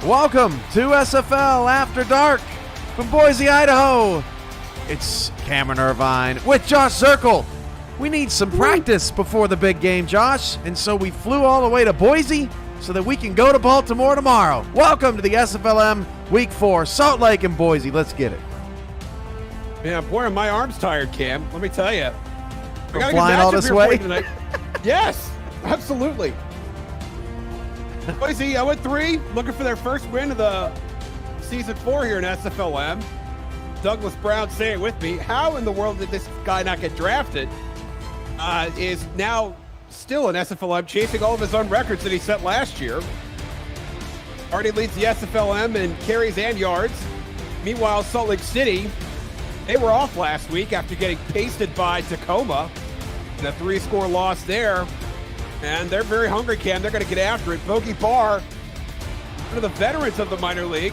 Welcome to SFL After Dark from Boise, Idaho. It's Cameron Irvine with Josh Zirkle. We need some practice before the big game, Josh, and so we flew all the way to Boise so that we can go to Baltimore tomorrow. Welcome to the SFLm Week 4, Salt Lake and Boise. Let's get it. Yeah, boy, my arm's tired, Cam. Let me tell you. We're flying all this way? Yes, absolutely. Boise, 0-3, looking for their first win of the season 4 here in SFLm. Douglas Brown, say it with me. How in the world did this guy not get drafted? Is now still in SFLm, chasing all of his own records that he set last year. Already leads the SFLm in carries and yards. Meanwhile, Salt Lake City, they were off last week after getting pasted by Tacoma in a 3-score loss there. And they're very hungry, Cam. They're going to get after it. Bogey Barr, one of the veterans of the minor league,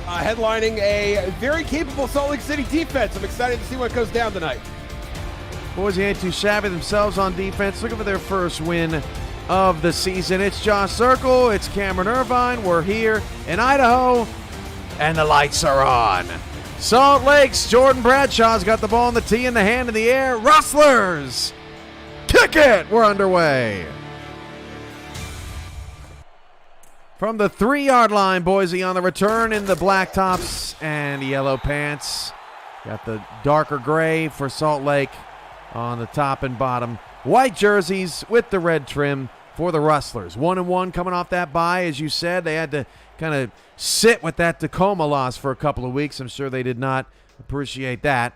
headlining a very capable Salt Lake City defense. I'm excited to see what goes down tonight. Boise ain't too shabby themselves on defense, looking for their first win of the season. It's Josh Zirkle, it's Cameron Irvine. We're here in Idaho, and the lights are on. Salt Lake's Jordan Bradshaw's got the ball in the tee and the hand in the air. Rustlers, kick it! We're underway. From the 3-yard line, Boise on the return in the black tops and yellow pants. Got the darker gray for Salt Lake on the top and bottom. White jerseys with the red trim for the Rustlers. 1-1 coming off that bye. As you said, they had to kind of sit with that Tacoma loss for a couple of weeks. I'm sure they did not appreciate that.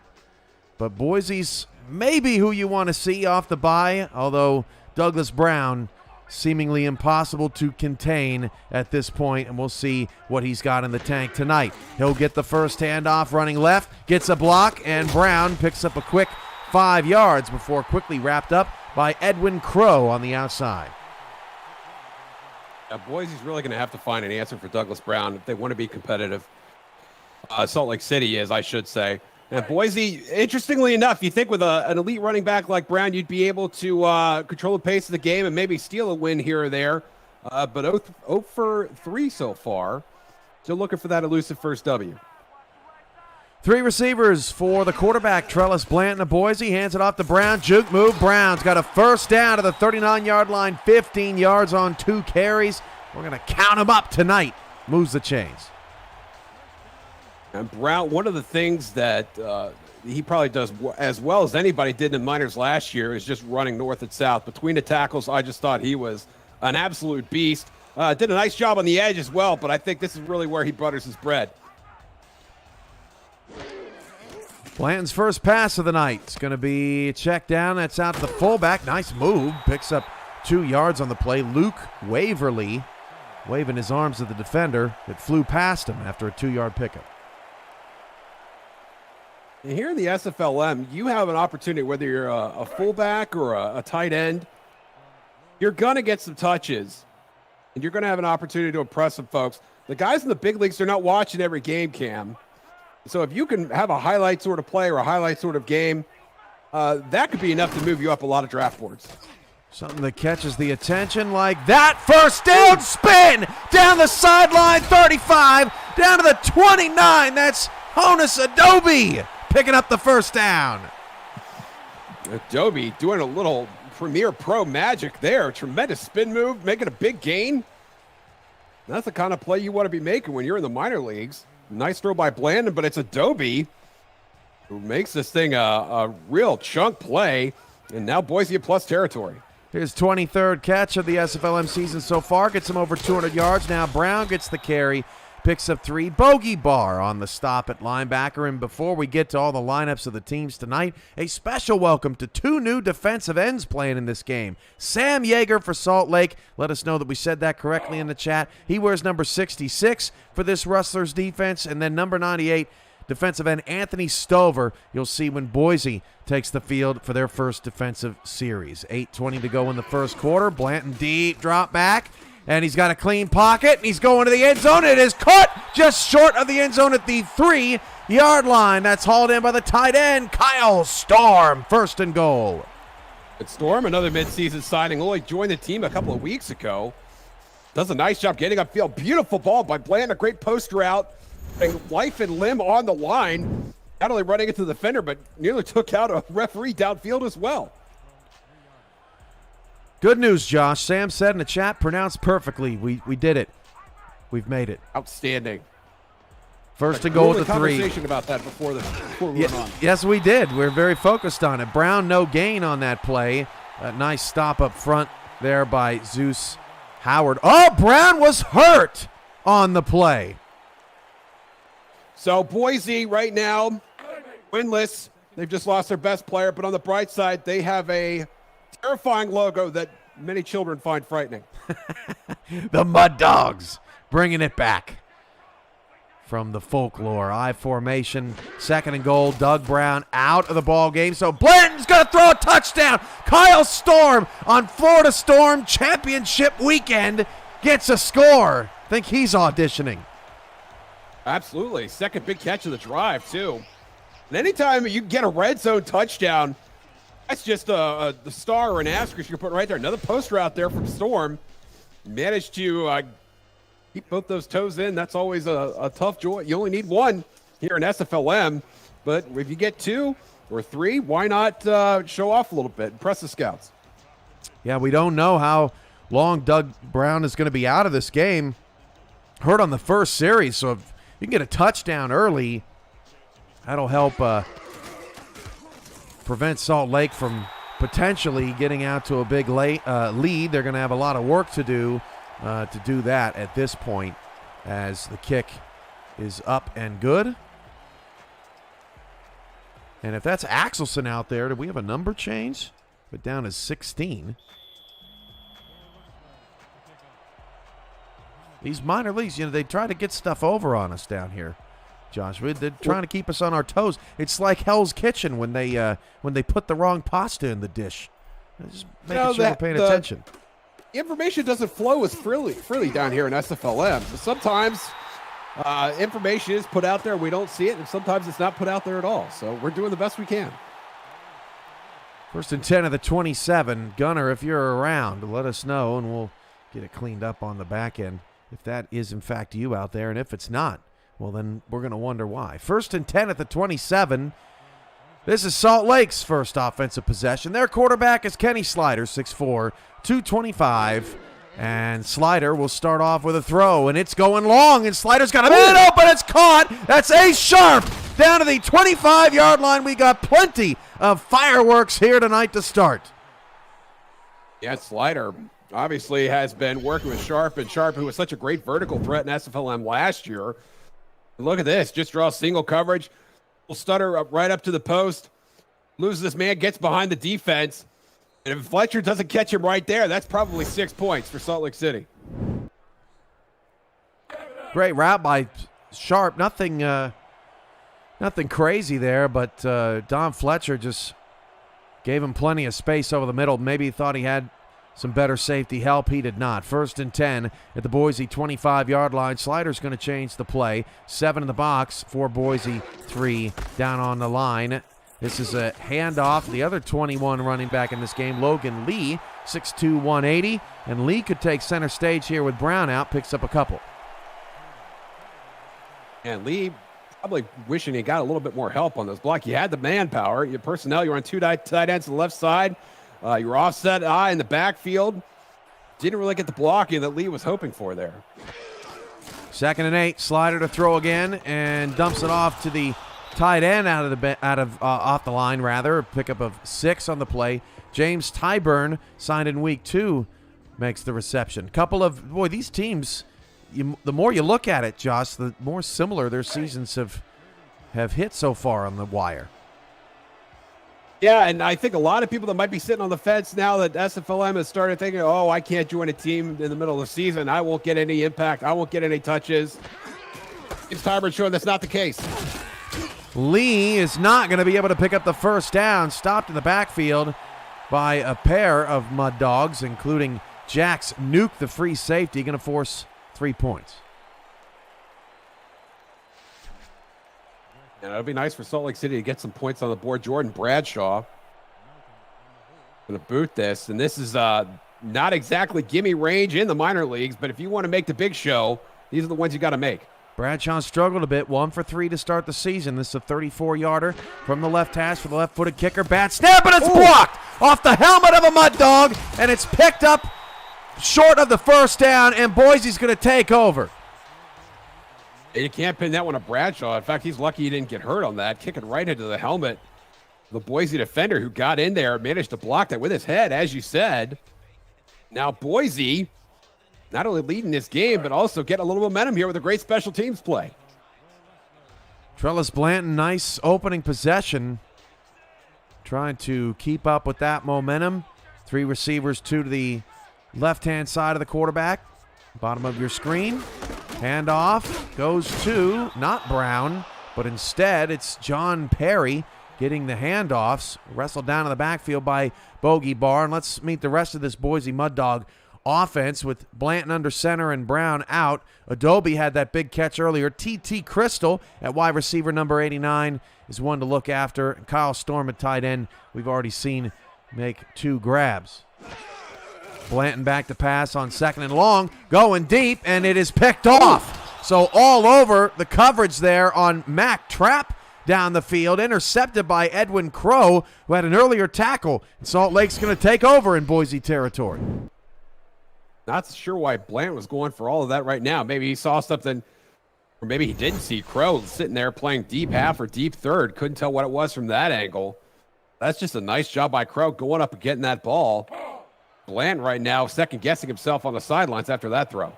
But Boise's maybe who you want to see off the bye, although Douglas Brown seemingly impossible to contain at this point, and we'll see what he's got in the tank tonight. He'll get the first handoff running left, gets a block, and Brown picks up a quick 5 yards before quickly wrapped up by Edwin Crow on the outside. Boise's really going to have to find an answer for Douglas Brown if they want to be competitive. Salt Lake City is, I should say. And Boise, interestingly enough, you think with an elite running back like Brown, you'd be able to control the pace of the game and maybe steal a win here or there. But 0 for 3 so far. Still looking for that elusive first W. 3 receivers for the quarterback, Trellis Blanton of Boise. Hands it off to Brown. Juke move. Brown's got a first down to the 39-yard line. 15 yards on 2 carries. We're going to count them up tonight. Moves the chains. And Brown, one of the things that he probably does as well as anybody did in the minors last year is just running north and south. Between the tackles, I just thought he was an absolute beast. Did a nice job on the edge as well, but I think this is really where he butters his bread. Blanton's first pass of the night. It's going to be checked down. That's out to the fullback. Nice move. Picks up 2 yards on the play. Luke Waverly waving his arms at the defender that flew past him after a 2-yard pickup. And here in the SFLm, you have an opportunity, whether you're a fullback or a tight end, you're going to get some touches, and you're going to have an opportunity to impress some folks. The guys in the big leagues, they're not watching every game, Cam. So if you can have a highlight sort of play or a highlight sort of game, that could be enough to move you up a lot of draft boards. Something that catches the attention like that. First down spin down the sideline, 35, down to the 29. That's Honus Adobe picking up the first down. Adobe doing a little Premier Pro magic there. Tremendous spin move, making a big gain. That's the kind of play you want to be making when you're in the minor leagues. Nice throw by Blandon, but it's Adobe who makes this thing a real chunk play. And now Boise in plus territory. His 23rd catch of the SFLm season so far. Gets him over 200 yards. Now Brown gets the carry. Picks up 3. Bogey Barr on the stop at linebacker. And before we get to all the lineups of the teams tonight, a special welcome to 2 new defensive ends playing in this game. Sam Yeager for Salt Lake. Let us know that we said that correctly in the chat. He wears number 66 for this Rustlers defense. And then number 98, defensive end Anthony Stover. You'll see when Boise takes the field for their first defensive series. 8:20 to go in the first quarter. Blanton deep drop back. And he's got a clean pocket, and he's going to the end zone. It is caught just short of the end zone at the 3-yard line. That's hauled in by the tight end, Kyle Storm, first and goal. Storm, another midseason signing, only joined the team a couple of weeks ago. does a nice job getting upfield. Beautiful ball by Bland, a great poster out. And life and limb on the line. Not only running into the defender, but nearly took out a referee downfield as well. Good news, Josh. Sam said in the chat, pronounced perfectly. We did it. We've made it. Outstanding. First and goal with the 3. Conversation about that before we went on. Yes, we did. We're very focused on it. Brown, no gain on that play. A nice stop up front there by Zeus Howard. Oh, Brown was hurt on the play. So Boise right now, winless. They've just lost their best player, but on the bright side, they have a terrifying logo that many children find frightening. The Mud Dogs bringing it back from the folklore. I formation, second and goal. Doug Brown out of the ball game. So Blanton's going to throw a touchdown. Kyle Storm on Florida Storm Championship weekend gets a score. Think he's auditioning. Absolutely. Second big catch of the drive, too. And anytime you get a red zone touchdown, that's just the star or an asterisk you're putting right there. Another poster out there from Storm. Managed to keep both those toes in. That's always a tough joy. You only need one here in SFLm. But if you get 2 or 3, why not show off a little bit? Impress the scouts. Yeah, we don't know how long Doug Brown is going to be out of this game. Hurt on the first series, so if you can get a touchdown early, that'll help prevent Salt Lake from potentially getting out to a big lead. They're going to have a lot of work to do that at this point, as the kick is up and good. And if that's Axelson out there, do we have a number change? But down as 16. These minor leagues, they try to get stuff over on us down here, Josh. They're trying to keep us on our toes. It's like Hell's Kitchen when they put the wrong pasta in the dish. Just making sure we're paying attention. Information doesn't flow as freely down here in SFLm. So sometimes information is put out there, we don't see it, and sometimes it's not put out there at all. So we're doing the best we can. First and 10 of the 27. Gunner, if you're around, let us know, and we'll get it cleaned up on the back end if that is, in fact, you out there. And if it's not, well, then we're going to wonder why. First and 10 at the 27. This is Salt Lake's first offensive possession. Their quarterback is Kenny Slider, 6'4", 225. And Slider will start off with a throw, and it's going long, and Slider's got a minute open. It's caught. That's Ace Sharp down to the 25-yard line. We got plenty of fireworks here tonight to start. Yeah, Slider obviously has been working with Sharp, and Sharp, who was such a great vertical threat in SFLm last year. Look at this. Just draw single coverage. Will stutter up right up to the post. Loses this man, gets behind the defense. And if Fletcher doesn't catch him right there, that's probably 6 points for Salt Lake City. Great route by Sharp. Nothing crazy there, but Don Fletcher just gave him plenty of space over the middle. Maybe he thought he had some better safety help. He did not. First and 10 at the Boise 25-yard line. Slider's going to change the play. 7 in the box for Boise, 3 down on the line. This is a handoff. The other 21 running back in this game, Logan Lee, 6'2", 180. And Lee could take center stage here with Brown out, picks up a couple. And Lee probably wishing he got a little bit more help on this block. You had the manpower, your personnel, you were on 2 tight ends to the left side. You were offset in the backfield. Didn't really get the blocking that Lee was hoping for there. 2nd and 8, Slider to throw again, and dumps it off to the tight end off the line rather. Pickup of 6 on the play. James Tyburn, signed in week 2, makes the reception. These teams, the more you look at it, Josh, the more similar their seasons have hit so far on the wire. Yeah, and I think a lot of people that might be sitting on the fence now that SFLm has started thinking, oh, I can't join a team in the middle of the season. I won't get any impact. I won't get any touches. James Tyburn showing that's not the case. Lee is not going to be able to pick up the first down. Stopped in the backfield by a pair of Mud Dogs, including Jax Nuke, the free safety, going to force 3 points. And it'll be nice for Salt Lake City to get some points on the board. Jordan Bradshaw going to boot this. And this is not exactly gimme range in the minor leagues, but if you want to make the big show, these are the ones you got to make. Bradshaw struggled a bit, 1 for 3 to start the season. This is a 34-yarder from the left hash for the left-footed kicker. Bad snap, and it's blocked off the helmet of a Mud Dog, and it's picked up short of the first down, and Boise's going to take over. You can't pin that one to Bradshaw. In fact, he's lucky he didn't get hurt on that, kicking right into the helmet. The Boise defender who got in there managed to block that with his head, as you said. Now Boise not only leading this game, but also getting a little momentum here with a great special teams play. Trellis Blanton, nice opening possession. Trying to keep up with that momentum. 3 receivers, 2 to the left-hand side of the quarterback. Bottom of your screen. Handoff goes to not Brown, but instead it's John Perry getting the handoffs. Wrestled down in the backfield by Bogey Barr. And let's meet the rest of this Boise Mud Dog offense with Blanton under center and Brown out. Adobe had that big catch earlier. T.T. Crystal at wide receiver number 89 is one to look after. And Kyle Storm at tight end, we've already seen make 2 grabs. Blanton back to pass on 2nd and long, going deep, and it is picked off. So all over the coverage there on Mac Trapp down the field, intercepted by Edwin Crow, who had an earlier tackle. And Salt Lake's going to take over in Boise territory. Not sure why Blanton was going for all of that right now. Maybe he saw something, or maybe he didn't see Crow sitting there playing deep half or deep third. Couldn't tell what it was from that angle. That's just a nice job by Crow going up and getting that ball. Blanton right now second-guessing himself on the sidelines after that throw.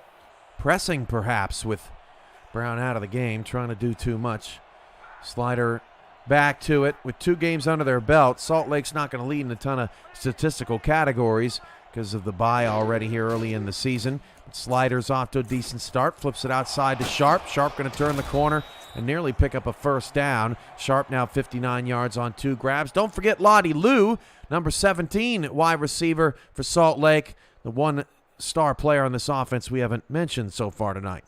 Pressing perhaps with Brown out of the game, trying to do too much. Slider back to it with 2 games under their belt. Salt Lake's not going to lead in a ton of statistical categories because of the bye already here early in the season. But Slider's off to a decent start, flips it outside to Sharp. Sharp going to turn the corner and nearly pick up a first down. Sharp now 59 yards on 2 grabs. Don't forget Lottie Lou, number 17 wide receiver for Salt Lake, the one star player on this offense we haven't mentioned so far tonight.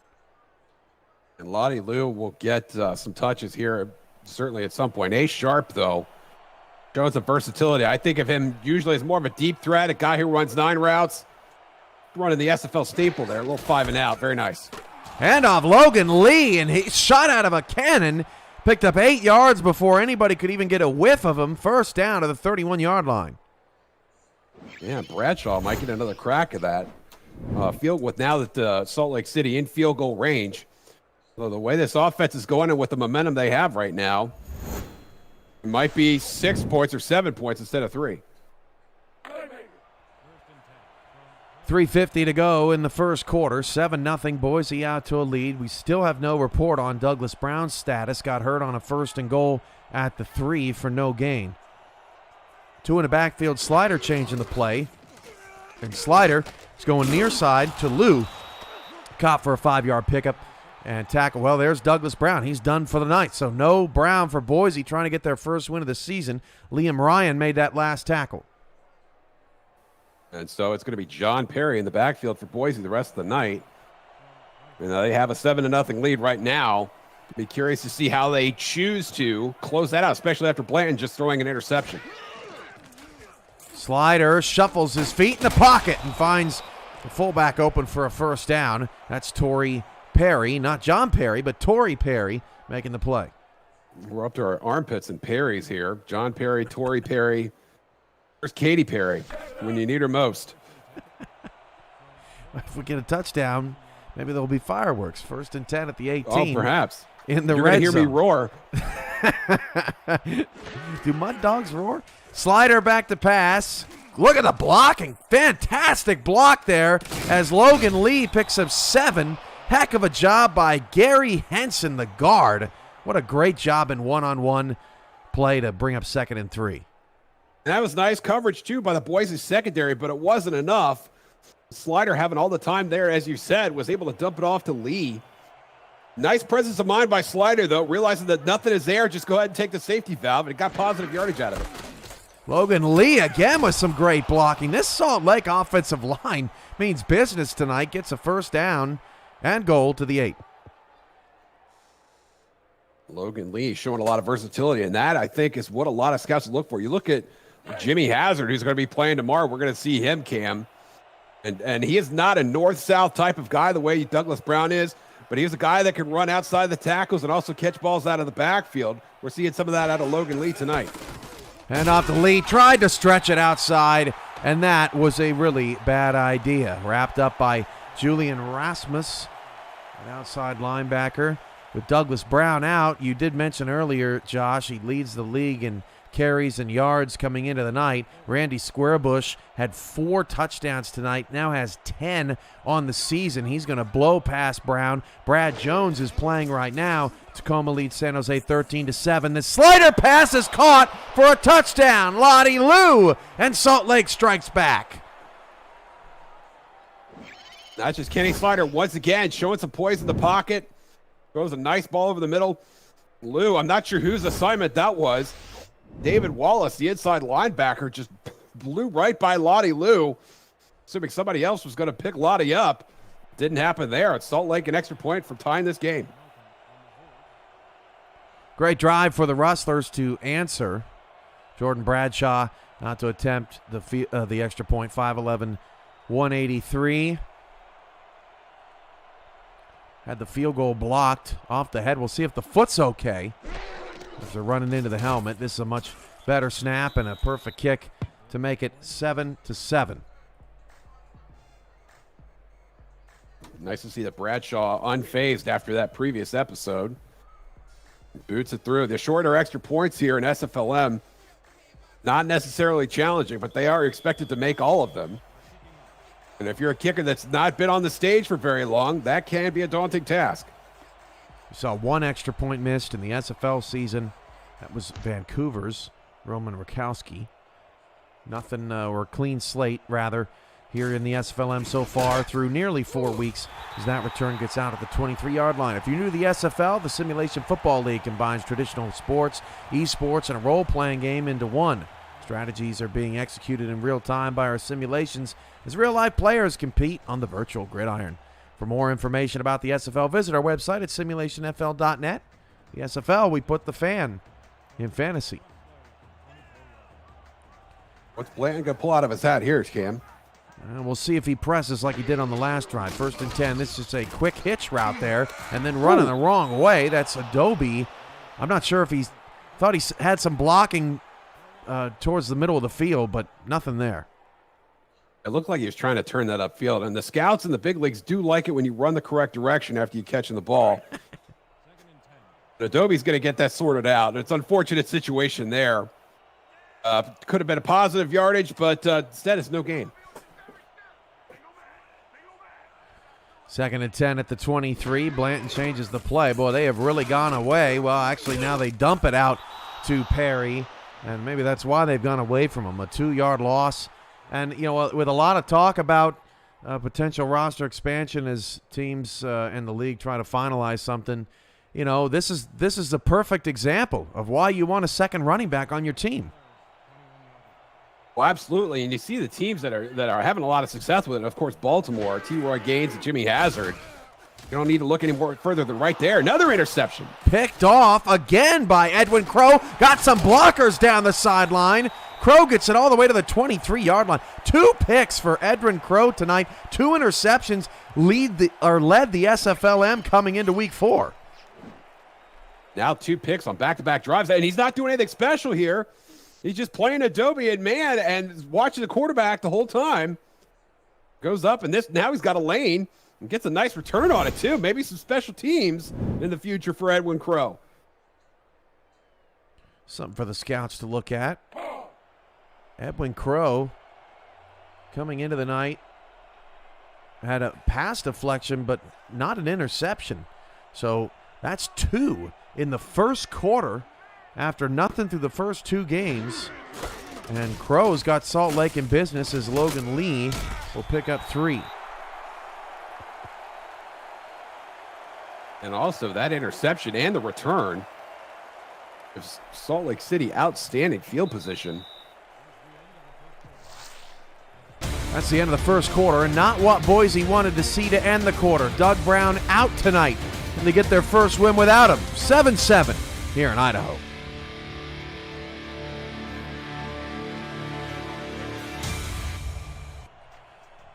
And Lottie Lou will get some touches here, certainly at some point. A Sharp, though, shows the versatility. I think of him usually as more of a deep threat, a guy who runs 9 routes, running the SFL staple there, a little 5 and out. Very nice. Handoff Logan Lee, and he shot out of a cannon, picked up 8 yards before anybody could even get a whiff of him. First down to the 31-yard line. Yeah, Bradshaw might get another crack at that. Field with now that Salt Lake City in field goal range. So the way this offense is going and with the momentum they have right now, it might be 6 points or 7 points instead of 3. 3:50 to go in the first quarter. 7-0 Boise out to a lead. We still have no report on Douglas Brown's status. Got hurt on a 1st and goal at the 3 for no gain. 2 in the backfield. Slider changing the play. And Slider is going near side to Lou. Caught for a 5-yard pickup and tackle. Well, there's Douglas Brown. He's done for the night. So no Brown for Boise trying to get their first win of the season. Liam Ryan made that last tackle. And so it's going to be John Perry in the backfield for Boise the rest of the night. And they have a 7-0 lead right now. Be curious to see how they choose to close that out, especially after Blanton just throwing an interception. Slider shuffles his feet in the pocket and finds the fullback open for a first down. That's Torrey Perry, not John Perry, but Torrey Perry making the play. We're up to our armpits and Perry's here. John Perry, Torrey Perry. Where's Katy Perry when you need her most? If we get a touchdown, maybe there'll be fireworks. 1st and 10 at the 18. Oh, perhaps. In the You're red gonna hear zone. me roar. Do Mud Dogs roar? Slider back to pass. Look at the blocking. Fantastic block there as Logan Lee picks up 7. Heck of a job by Gary Henson, the guard. What a great job in one-on-one play to bring up 2nd and 3. And that was nice coverage, too, by the Boise secondary, but it wasn't enough. Slider having all the time there, as you said, was able to dump it off to Lee. Nice presence of mind by Slider, though, realizing that nothing is there. Just go ahead and take the safety valve, and it got positive yardage out of it. Logan Lee again with some great blocking. This Salt Lake offensive line means business tonight. Gets a first down and goal to the 8. Logan Lee showing a lot of versatility, and that, I think, is what a lot of scouts look for. You look at Jimmy Hazard, who's going to be playing tomorrow. We're going to see him, Cam. And he is not a north-south type of guy the way Douglas Brown is, but he's a guy that can run outside the tackles and also catch balls out of the backfield. We're seeing some of that out of Logan Lee tonight. And off the Lee, tried to stretch it outside, and that was a really bad idea. Wrapped up by Julian Rasmus, an outside linebacker. With Douglas Brown out, you did mention earlier, Josh, he leads the league in carries and yards coming into the night. Randy Squarebush had 4 touchdowns tonight, now has 10 on the season. He's going to blow past Brown. Brad Jones is playing right now. Tacoma leads San Jose 13-7. The slider pass is caught for a touchdown. Lottie Lou, and Salt Lake strikes back. That's just Kenny Slider once again showing some poise in the pocket. Throws a nice ball over the middle. Lou, I'm not sure whose assignment that was. David Wallace, the inside linebacker, just blew right by Lottie Lou, assuming somebody else was going to pick Lottie up. Didn't happen there. It's Salt Lake an extra point for tying this game. Great drive for the Rustlers to answer. Jordan Bradshaw not to attempt the extra point. 5'11", 183. Had the field goal blocked off the head. We'll see if the foot's okay. As they're running into the helmet, this is a much better snap and a perfect kick to make it 7-7. Nice to see that Bradshaw unfazed after that previous episode. Boots it through. The shorter extra points here in SFLm, not necessarily challenging, but they are expected to make all of them. And if you're a kicker that's not been on the stage for very long, that can be a daunting task. We saw 1 extra point missed in the SFL season. That was Vancouver's, Roman Rakowski. Nothing, or clean slate, rather, here in the SFLm so far through nearly 4 weeks as that return gets out at the 23-yard line. If you're new to the SFL, the Simulation Football League combines traditional sports, esports, and a role-playing game into one. Strategies are being executed in real time by our simulations as real-life players compete on the virtual gridiron. For more information about the SFL, visit our website at simulationfl.net. The SFL, we put the fan in fantasy. What's Blanton going to pull out of his hat here, Cam? And we'll see if he presses like he did on the last drive. 1st and 10. This is a quick hitch route there, and then running the wrong way. That's Adobe. I'm not sure if he thought he had some blocking towards the middle of the field, but nothing there. It looked like he was trying to turn that upfield, and the scouts in the big leagues do like it when you run the correct direction after you catching the ball. Adobe's going to get that sorted out. It's an unfortunate situation there. Could have been a positive yardage, but instead it's no gain. 2nd and 10 at the 23. Blanton changes the play. Boy, they have really gone away. Well, actually, now they dump it out to Perry, and maybe that's why they've gone away from him. A 2-yard loss. And, you know, with a lot of talk about potential roster expansion as teams in the league try to finalize something, you know, this is the perfect example of why you want a second running back on your team. Well, absolutely, and you see the teams that are having a lot of success with it. Of course, Baltimore, T. Roy Gaines, and Jimmy Hazard. You don't need to look any more further than right there. Another interception. Picked off again by Edwin Crow. Got some blockers down the sideline. Crow gets it all the way to the 23-yard line. 2 picks for Edwin Crow tonight. 2 interceptions led the SFLm coming into week 4. Now 2 picks on back-to-back drives, and he's not doing anything special here. He's just playing Adobe and man and watching the quarterback the whole time. Goes up, and now he's got a lane and gets a nice return on it, too. Maybe some special teams in the future for Edwin Crow. Something for the scouts to look at. Edwin Crow coming into the night had a pass deflection, but not an interception. So that's 2 in the first quarter after nothing through the first 2 games. And Crow's got Salt Lake in business as Logan Lee will pick up 3. And also that interception and the return gives Salt Lake City outstanding field position. That's the end of the first quarter, and not what Boise wanted to see to end the quarter. Doug Brown out tonight, and they get their first win without him. 7-7 here in Idaho.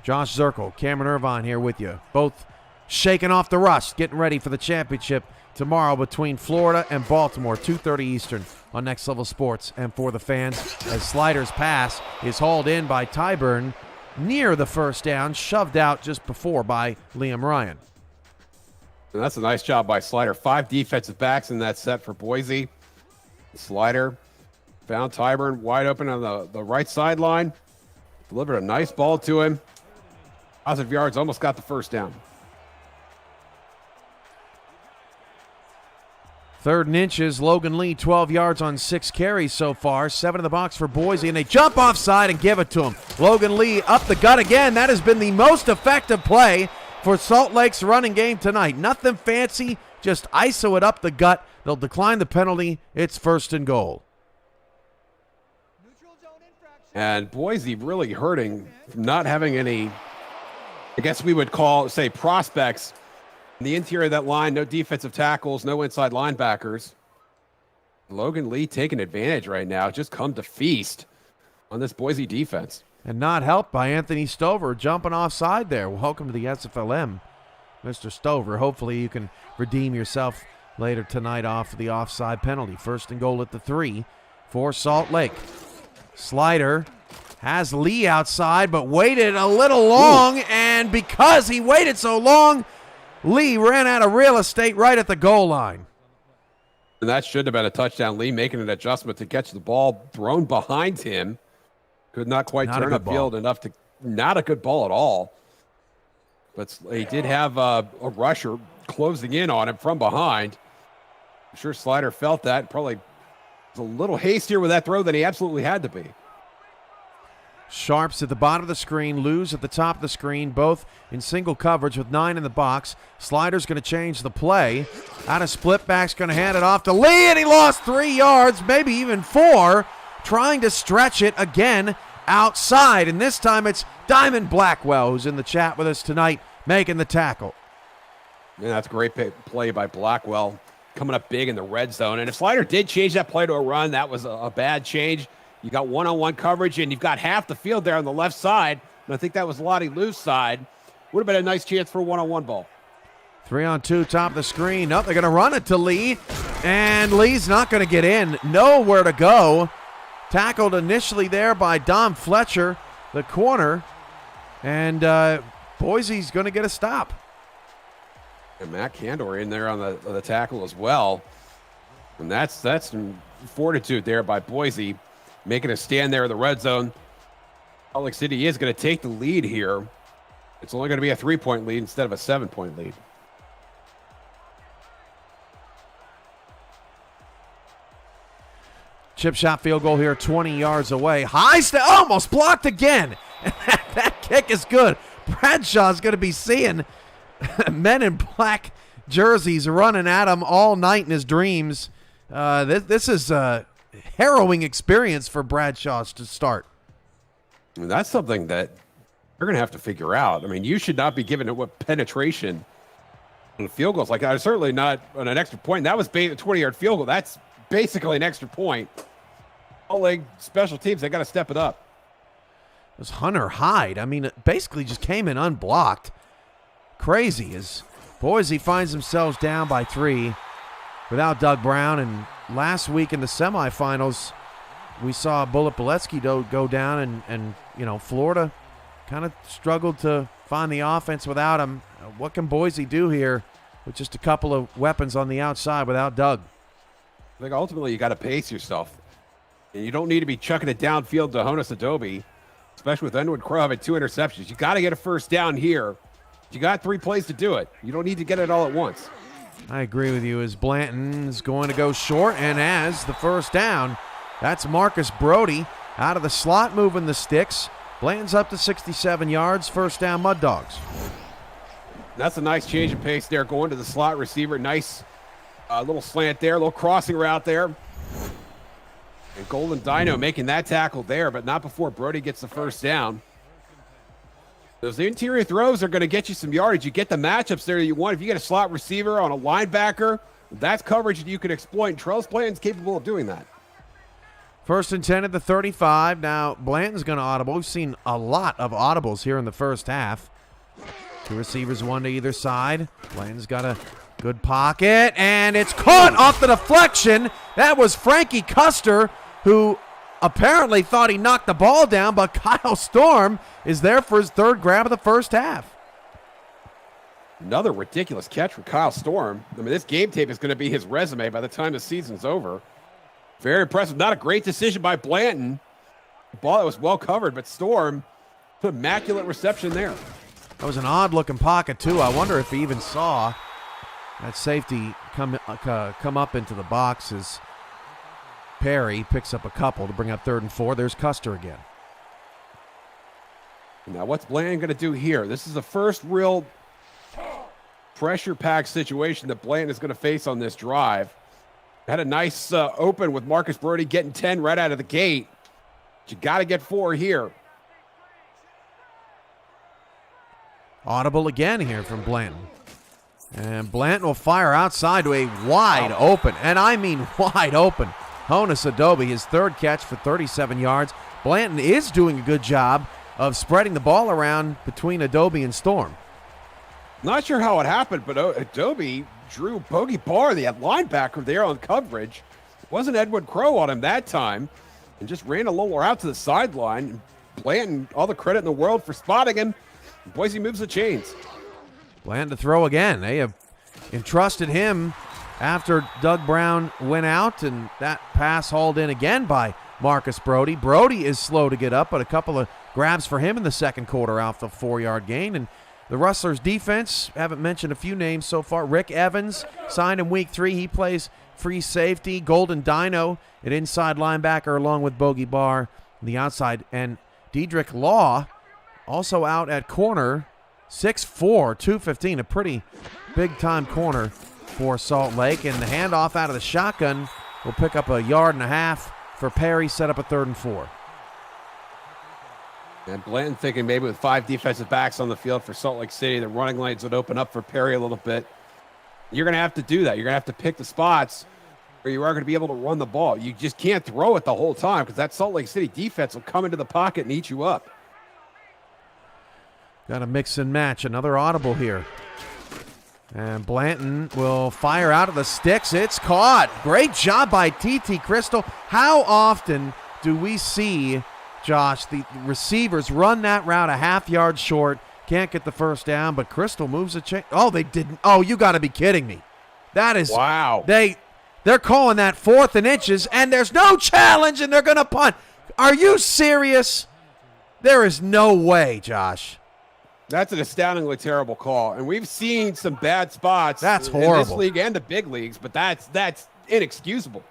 Josh Zirkle, Cameron Irvine here with you. Both shaking off the rust, getting ready for the championship tomorrow between Florida and Baltimore, 2:30 Eastern on Next Level Sports. And for the fans, as Slider's pass is hauled in by Tyburn near the first down, shoved out just before by Liam Ryan. And that's a nice job by Slider. 5 defensive backs in that set for Boise. Slider found Tyburn wide open on the right sideline. Delivered a nice ball to him. Positive yards, almost got the first down. 3rd and inches, Logan Lee, 12 yards on 6 carries so far. 7 in the box for Boise, and they jump offside and give it to him. Logan Lee up the gut again. That has been the most effective play for Salt Lake's running game tonight. Nothing fancy, just ISO it up the gut. They'll decline the penalty. It's 1st and goal. And Boise really hurting from not having any, I guess we would say prospects in the interior of that line. No defensive tackles, no inside linebackers. Logan Lee taking advantage right now. Just come to feast on this Boise defense. And not helped by Anthony Stover jumping offside there. Welcome to the SFLm, Mr. Stover. Hopefully you can redeem yourself later tonight off the offside penalty. 1st and goal at the 3 for Salt Lake. Slider has Lee outside, but waited a little long, and because he waited so long, Lee ran out of real estate right at the goal line. And that should have been a touchdown. Lee making an adjustment to catch the ball thrown behind him. Could not quite turn upfield enough to, not a good ball at all. But he did have a rusher closing in on him from behind. I'm sure Slider felt that. Probably was a little hastier with that throw than he absolutely had to be. Sharps at the bottom of the screen, Lewis at the top of the screen, both in single coverage with 9 in the box. Slider's going to change the play. Out of split back's going to hand it off to Lee, and he lost 3 yards, maybe even 4, trying to stretch it again outside. And this time it's Diamond Blackwell, who's in the chat with us tonight, making the tackle. Yeah, that's a great play by Blackwell, coming up big in the red zone. And if Slider did change that play to a run, that was a bad change. You got one-on-one coverage, and you've got half the field there on the left side. And I think that was Lottie Lou's side. Would have been a nice chance for a one-on-one ball. 3-on-2, top of the screen. Nope, they're going to run it to Lee, and Lee's not going to get in. Nowhere to go. Tackled initially there by Dom Fletcher, the corner, and Boise's going to get a stop. And Matt Candor in there on the tackle as well. And that's some fortitude there by Boise, making a stand there in the red zone. Salt Lake City is going to take the lead here. It's only going to be a 3-point lead instead of a 7-point lead. Chip shot field goal here, 20 yards away. High step, almost blocked again. That kick is good. Bradshaw's going to be seeing men in black jerseys running at him all night in his dreams. This is a harrowing experience for Bradshaw to start. And that's something that you're going to have to figure out. I mean, you should not be giving it what penetration on field goals like that. Certainly not on an extra point. That was a 20-yard field goal. That's basically an extra point. All Lake special teams, they got to step it up. It was Hunter Hyde. I mean, it basically just came in unblocked. Crazy as Boise finds themselves down by 3 without Doug Brown. And last week in the semifinals, we saw Bullet Boletsky go down, and you know, Florida kind of struggled to find the offense without him. What can Boise do here with just a couple of weapons on the outside without Doug? I think ultimately you got to pace yourself. And you don't need to be chucking it downfield to Honus Adobe, especially with Enwood Crow having 2 interceptions. You got to get a first down here. You got 3 plays to do it. You don't need to get it all at once. I agree with you as Blanton's going to go short, and as the first down, that's Marcus Brody out of the slot moving the sticks. Blanton's up to 67 yards, first down Mud Dogs. That's a nice change of pace there, going to the slot receiver. Nice little slant there, a little crossing route there. And Golden Dino making that tackle there, but not before Brody gets the first down. Those interior throws are going to get you some yardage. You get the matchups there that you want. If you get a slot receiver on a linebacker, that's coverage that you can exploit. And Trell's Blanton's capable of doing that. First and 10 at the 35. Now Blanton's going to audible. We've seen a lot of audibles here in the first half. Two receivers, one to either side. Blanton's got a good pocket, and it's caught off the deflection. That was Frankie Custer, who apparently thought he knocked the ball down, but Kyle Storm is there for his third grab of the first half. Another ridiculous catch from Kyle Storm. I mean, this game tape is going to be his resume by the time the season's over. Very impressive. Not a great decision by Blanton. The ball that was well covered, but Storm, immaculate reception there. That was an odd-looking pocket, too. I wonder if he even saw that safety come up into the box as Perry picks up a couple to bring up 3rd and 4. There's Custer again. Now, what's Blanton going to do here? This is the first real pressure-packed situation that Blanton is going to face on this drive. Had a nice open with Marcus Brody getting 10 right out of the gate. But you got to get 4 here. Audible again here from Blanton. And Blanton will fire outside to a wide open, and I mean wide open, Honus Adobe, his 3rd catch for 37 yards. Blanton is doing a good job of spreading the ball around between Adobe and Storm. Not sure how it happened, but Adobe drew Bogey Barr, the linebacker, there on coverage. It wasn't Edward Crow on him that time, and just ran a little out to the sideline. Blanton, all the credit in the world for spotting him. Boise moves the chains. Blanton to throw again. They have entrusted him after Doug Brown went out, and that pass hauled in again by Marcus Brody. Brody is slow to get up, but a couple of grabs for him in the second quarter off the 4-yard gain. And the Rustlers' defense, haven't mentioned a few names so far. Rick Evans signed in week 3. He plays free safety. Golden Dino, an inside linebacker, along with Bogey Barr on the outside. And Dedrick Law, also out at corner, 6'4", 215, a pretty big-time corner for Salt Lake. And the handoff out of the shotgun will pick up 1.5 yards for Perry, set up a 3rd and 4. And Blanton thinking maybe with 5 defensive backs on the field for Salt Lake City, the running lanes would open up for Perry a little bit. You're going to have to do that. You're going to have to pick the spots where you are going to be able to run the ball. You just can't throw it the whole time because that Salt Lake City defense will come into the pocket and eat you up. Got to mix and match. Another audible here. And Blanton will fire out of the sticks. It's caught. Great job by T.T. Crystal. How often do we see, Josh, the receivers run that route a half yard short, can't get the first down, but Crystal moves the chain? Oh, they didn't. Oh, you got to be kidding me. That is. Wow. They're calling that 4th and inches, and there's no challenge, and they're going to punt. Are you serious? There is no way, Josh. That's an astoundingly terrible call. And we've seen some bad spots. That's horrible. In this league and the big leagues, but that's inexcusable.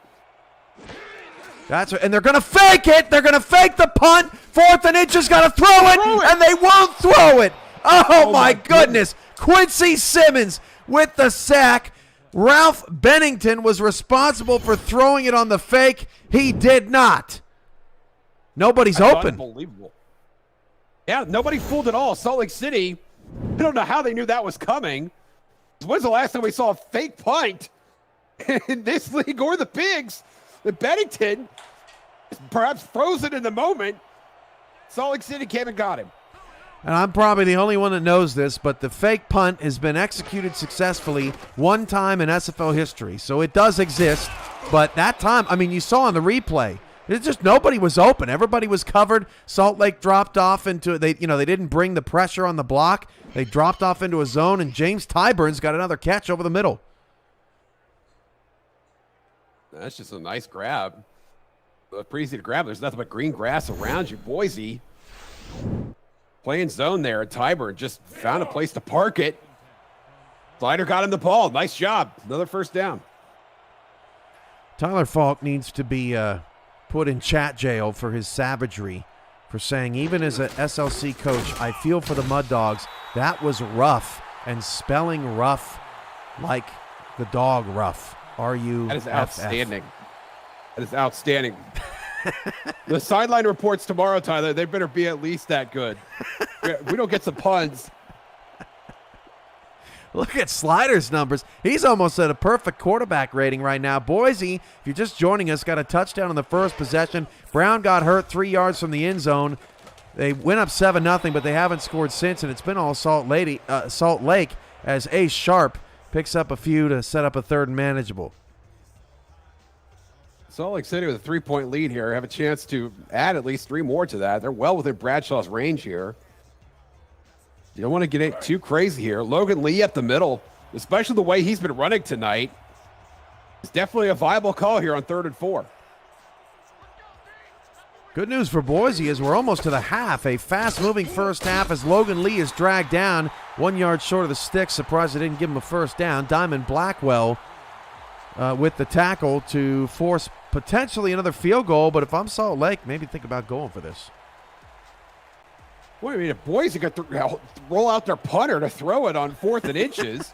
And they're going to fake it. They're going to fake the punt. 4th and inches, got to throw it, and they won't throw it. Oh my goodness. Quincy Simmons with the sack. Ralph Bennington was responsible for throwing it on the fake. He did not. Nobody's open. Unbelievable. Yeah, nobody fooled at all. Salt Lake City, I don't know how they knew that was coming. When's the last time we saw a fake punt in this league or the Pigs? The Bennington perhaps frozen in the moment. Salt Lake City came and got him. And I'm probably the only one that knows this, but the fake punt has been executed successfully one time in SFL history. So it does exist. But that time, I mean, you saw on the replay, it's just nobody was open. Everybody was covered. Salt Lake dropped off into they didn't bring the pressure on the block. They dropped off into a zone, and James Tyburn's got another catch over the middle. That's just a nice grab. Pretty easy to grab. There's nothing but green grass around you. Boise playing zone there. Tyburn just found a place to park it. Slider got him the ball. Nice job. Another first down. Tyler Falk needs to be put in chat jail for his savagery, for saying, even as an SLC coach, I feel for the Mud Dogs. That was rough, and spelling rough like the dog rough. R-U-F-F. That is outstanding. That is outstanding. The sideline reports tomorrow, Tyler, they better be at least that good. We don't get some puns. Look at Slider's numbers. He's almost at a perfect quarterback rating right now. Boise, if you're just joining us, got a touchdown on the first possession. Brown got hurt 3 yards from the end zone. They went up 7-0, but they haven't scored since, and it's been all Salt Lake as Ace Sharp picks up a few to set up a third and manageable. Salt Lake City with a 3-point lead here. Have a chance to add at least 3 more to that. They're well within Bradshaw's range here. You don't want to get it too crazy here. Logan Lee at the middle, especially the way he's been running tonight, is definitely a viable call here on 3rd and 4. Good news for Boise is we're almost to the half. A fast-moving first half as Logan Lee is dragged down 1 yard short of the stick. Surprised they didn't give him a first down. Diamond Blackwell with the tackle to force potentially another field goal, but if I'm Salt Lake, maybe think about going for this. Boy, I mean, if Boise got to roll out their punter to throw it on 4th and inches,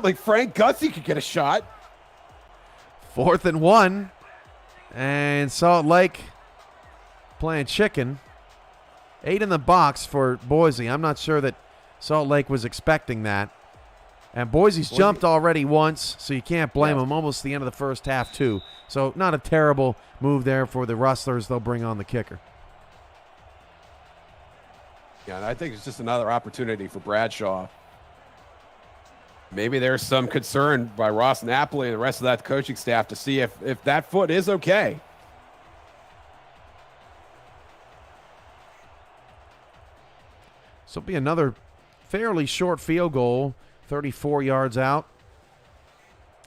like Frank Gutsy could get a shot. 4th and 1, and Salt Lake playing chicken. 8 in the box for Boise. I'm not sure that Salt Lake was expecting that. And Boise's jumped already once, so you can't blame them. Almost the end of the first half, too. So not a terrible move there for the Rustlers. They'll bring on the kicker. Yeah, and I think it's just another opportunity for Bradshaw. Maybe there's some concern by Ross Napoli and the rest of that coaching staff to see if that foot is okay. So it'll be another fairly short field goal, 34 yards out.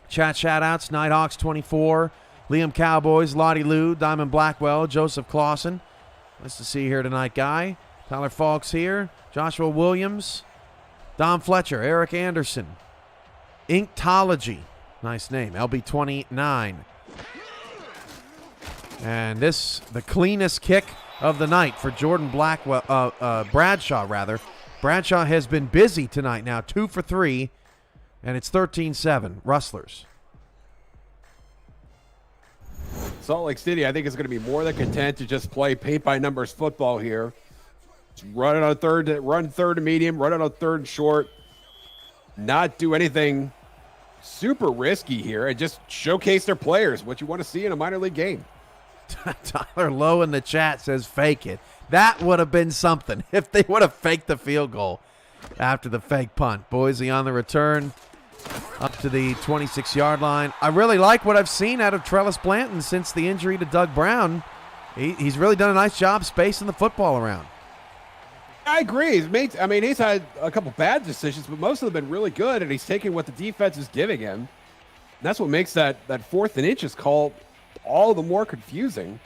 Chat shout-outs, Nighthawks 24, Liam Cowboys, Lottie Lou, Diamond Blackwell, Joseph Clausen. Nice to see you here tonight, Guy. Tyler Falks here, Joshua Williams, Dom Fletcher, Eric Anderson, Inktology, nice name, LB29. And this, the cleanest kick of the night for Jordan Bradshaw, rather. Bradshaw has been busy tonight now, 2 for 3, and it's 13-7, Rustlers. Salt Lake City, I think, is going to be more than content to just play paint-by-numbers football here. Just run it on third and medium, run it on 3rd and short, not do anything super risky here, and just showcase their players, what you want to see in a minor league game. Tyler Lowe in the chat says fake it. That would have been something if they would have faked the field goal after the fake punt. Boise on the return up to the 26-yard line. I really like what I've seen out of Trellis Blanton since the injury to Doug Brown. He's really done a nice job spacing the football around. I agree. He's had a couple bad decisions, but most of them have been really good, and he's taking what the defense is giving him. And that's what makes that 4th and inches call all the more confusing.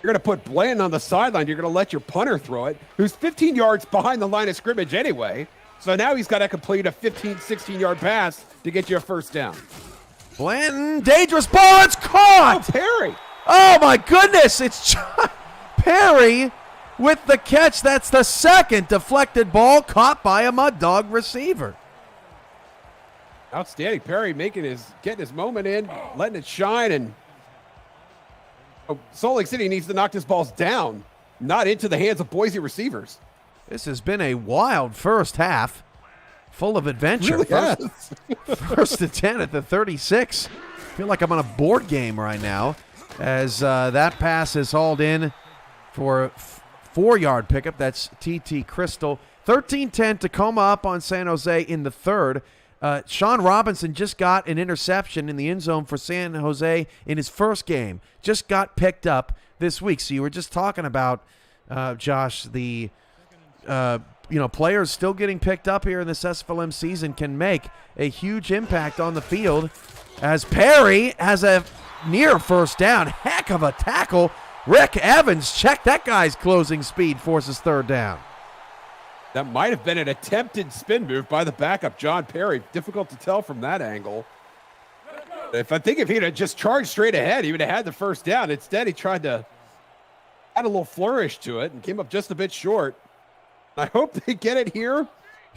You're going to put Blanton on the sideline. You're going to let your punter throw it, who's 15 yards behind the line of scrimmage anyway. So now he's got to complete a 15, 16-yard pass to get you a first down. Blanton, dangerous ball. It's caught. Oh, Perry. Oh, my goodness. It's Perry with the catch. That's the second deflected ball caught by a Mud Dog receiver. Outstanding. Perry getting his moment in, letting it shine, and Salt Lake City needs to knock this balls down, not into the hands of Boise receivers. This has been a wild first half, full of adventure. Really First and 10 at the 36. I feel like I'm on a board game right now as that pass is hauled in for a 4-yard pickup. That's TT Crystal. 13-10, Tacoma up on San Jose in the third. Sean Robinson just got an interception in the end zone for San Jose in his first game. Just got picked up this week. So you were just talking about, Josh, the players still getting picked up here in this SFLm season can make a huge impact on the field as Perry has a near first down. Heck of a tackle. Rick Evans, check that guy's closing speed, forces 3rd down. That might have been an attempted spin move by the backup, John Perry. Difficult to tell from that angle. If he'd have just charged straight ahead, he would have had the first down. Instead, he tried to add a little flourish to it and came up just a bit short. I hope they get it here.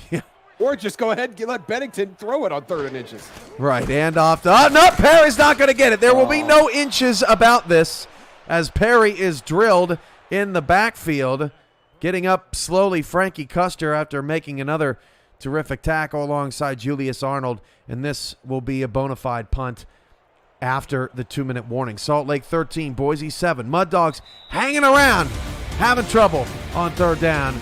Yeah. Or just go ahead and let Bennington throw it on 3rd and inches. Right, and off. No, Perry's not going to get it. There will be no inches about this as Perry is drilled in the backfield. Getting up slowly, Frankie Custer, after making another Terrific tackle alongside Julius Arnold, and this will be a bona fide punt after the 2-minute warning. Salt Lake 13, Boise 7. Mud Dogs hanging around, having trouble on third down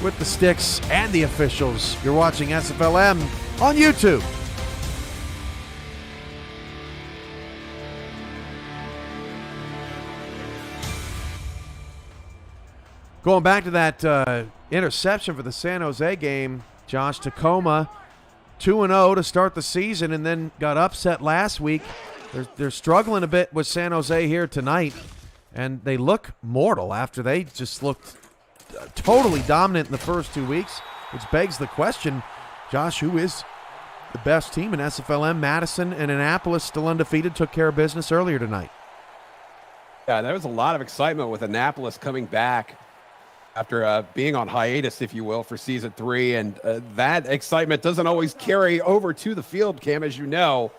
with the sticks and the officials. You're watching SFLm on YouTube. Going back to that interception for the San Jose game, Josh, Tacoma 2-0 to start the season and then got upset last week. They're struggling a bit with San Jose here tonight, and they look mortal after they just looked totally dominant in the first 2 weeks, which begs the question, Josh, who is the best team in SFLm? Madison and Annapolis still undefeated, took care of business earlier tonight. Yeah, there was a lot of excitement with Annapolis coming back after being on hiatus, if you will, for season 3. And that excitement doesn't always carry over to the field, Cam, as you know.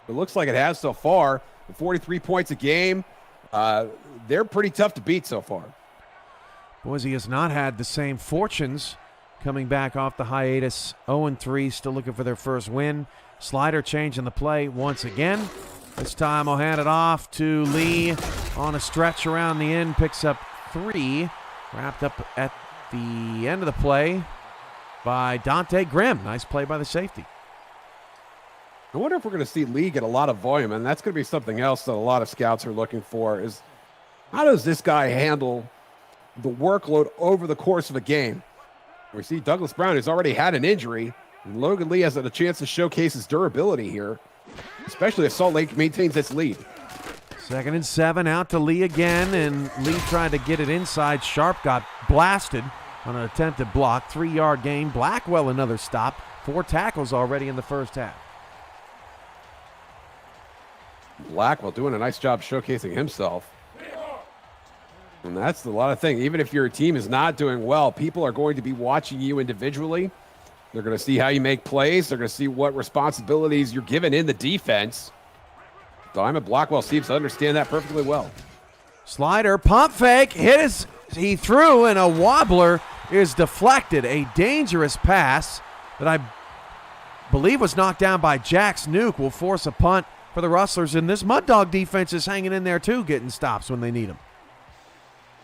It looks like it has so far. 43 points a game. They're pretty tough to beat so far. Boise has not had the same fortunes coming back off the hiatus. 0-3, still looking for their first win. Slider changing the play once again. This time I'll hand it off to Lee on a stretch around the end. Picks up 3. Wrapped up at the end of the play by Dante Grimm. Nice play by the safety. I wonder if we're going to see Lee get a lot of volume, and that's going to be something else that a lot of scouts are looking for, is how does this guy handle the workload over the course of a game? We see Douglas Brown has already had an injury, and Logan Lee has a chance to showcase his durability here, especially if Salt Lake maintains its lead. 2nd and 7, out to Lee again, and Lee tried to get it inside. Sharp got blasted on an attempted block. 3-yard gain. Blackwell another stop. 4 tackles already in the first half. Blackwell doing a nice job showcasing himself. And that's a lot of things. Even if your team is not doing well, people are going to be watching you individually. They're going to see how you make plays. They're going to see what responsibilities you're given in the defense. Diamond Blackwell seems to understand that perfectly well. Slider, pump fake, he threw, and a wobbler is deflected. A dangerous pass that I believe was knocked down by Jax Nuke will force a punt for the Rustlers, and this Mud Dog defense is hanging in there too, getting stops when they need them.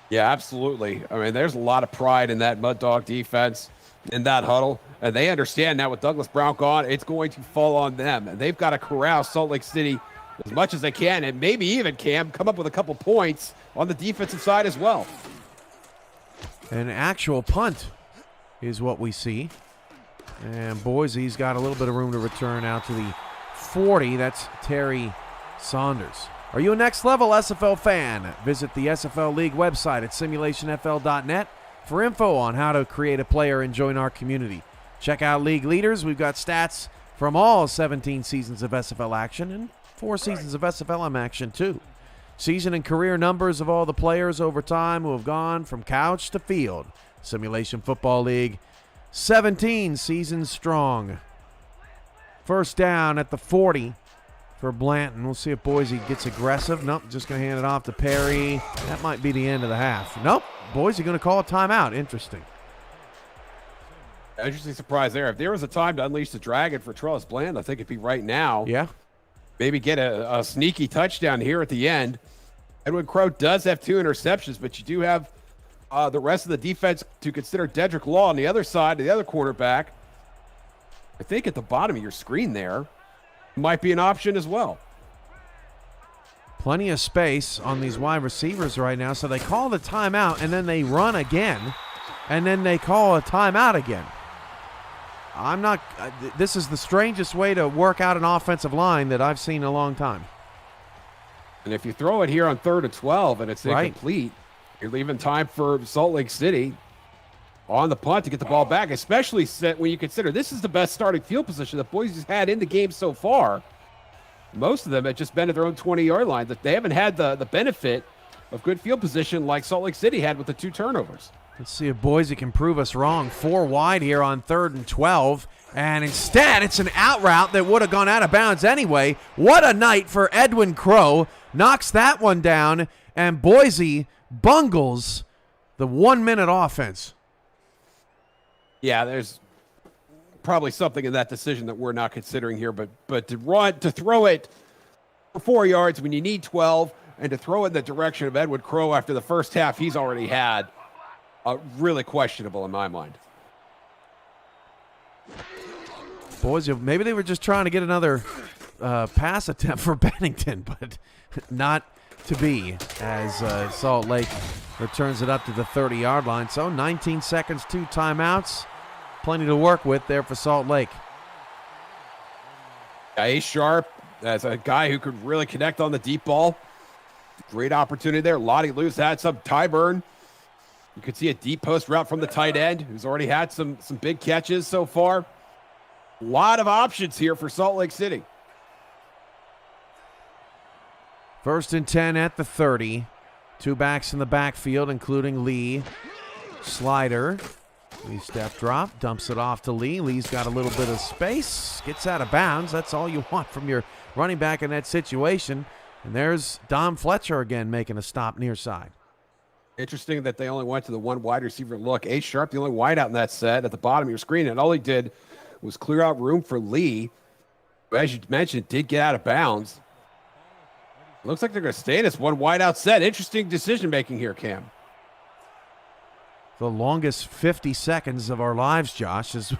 Yeah, absolutely. I mean, there's a lot of pride in that Mud Dog defense, in that huddle, and they understand now with Douglas Brown gone, it's going to fall on them, and they've got to corral Salt Lake City as much as they can, and maybe even, Cam, come up with a couple points on the defensive side as well. An actual punt is what we see. And Boise's got a little bit of room to return out to the 40. That's Terry Saunders. Are you a Next Level SFL fan? Visit the SFL League website at simulationfl.net for info on how to create a player and join our community. Check out League Leaders. We've got stats from all 17 seasons of SFL action and 4 seasons of SFLm action too. Season and career numbers of all the players over time who have gone from couch to field. Simulation Football League, 17 seasons strong. First down at the 40 for Blanton. We'll see if Boise gets aggressive. Nope, just going to hand it off to Perry. That might be the end of the half. Nope, Boise going to call a timeout. Interesting. Interesting surprise there. If there was a time to unleash the dragon for Trellis Bland, I think it'd be right now. Yeah. Maybe get a sneaky touchdown here at the end. Edwin Crow does have 2 interceptions, but you do have the rest of the defense to consider. Dedrick Law on the other side, the other quarterback. I think at the bottom of your screen there might be an option as well. Plenty of space on these wide receivers right now, so they call the timeout, and then they run again, and then they call a timeout again. This is the strangest way to work out an offensive line that I've seen in a long time. And if you throw it here on 3rd and 12 and it's incomplete, you're leaving time for Salt Lake City on the punt to get the ball back, especially when you consider this is the best starting field position that Boise's had in the game so far. Most of them have just been at their own 20-yard line. They haven't had the benefit of good field position like Salt Lake City had with the 2 turnovers. Let's see if Boise can prove us wrong. 4 wide here on 3rd and 12. And instead, it's an out route that would have gone out of bounds anyway. What a night for Edwin Crow. Knocks that one down, and Boise bungles the 1-minute offense. Yeah, there's probably something in that decision that we're not considering here, but to throw it for 4 yards when you need 12, and to throw it in the direction of Edwin Crow after the first half he's already had, really questionable in my mind. Boys, maybe they were just trying to get another pass attempt for Bennington, but not to be, as Salt Lake returns it up to the 30-yard line. So 19 seconds, 2 timeouts. Plenty to work with there for Salt Lake. Ace Sharp, as a guy who could really connect on the deep ball. Great opportunity there. Lottie Luce had some. Tyburn, you could see a deep post route from the tight end, who's already had some big catches so far. A lot of options here for Salt Lake City. 1st and 10 at the 30. 2 backs in the backfield, including Lee. Slider. Lee step drop, dumps it off to Lee. Lee's got a little bit of space, gets out of bounds. That's all you want from your running back in that situation. And there's Dom Fletcher again making a stop near side. Interesting that they only went to the one wide receiver look. Ace Sharp, the only wide out in that set at the bottom of your screen, and all he did was clear out room for Lee, who, as you mentioned, did get out of bounds. Looks like they're going to stay in this one wide out set. Interesting decision making here, Cam. The longest 50 seconds of our lives, Josh, as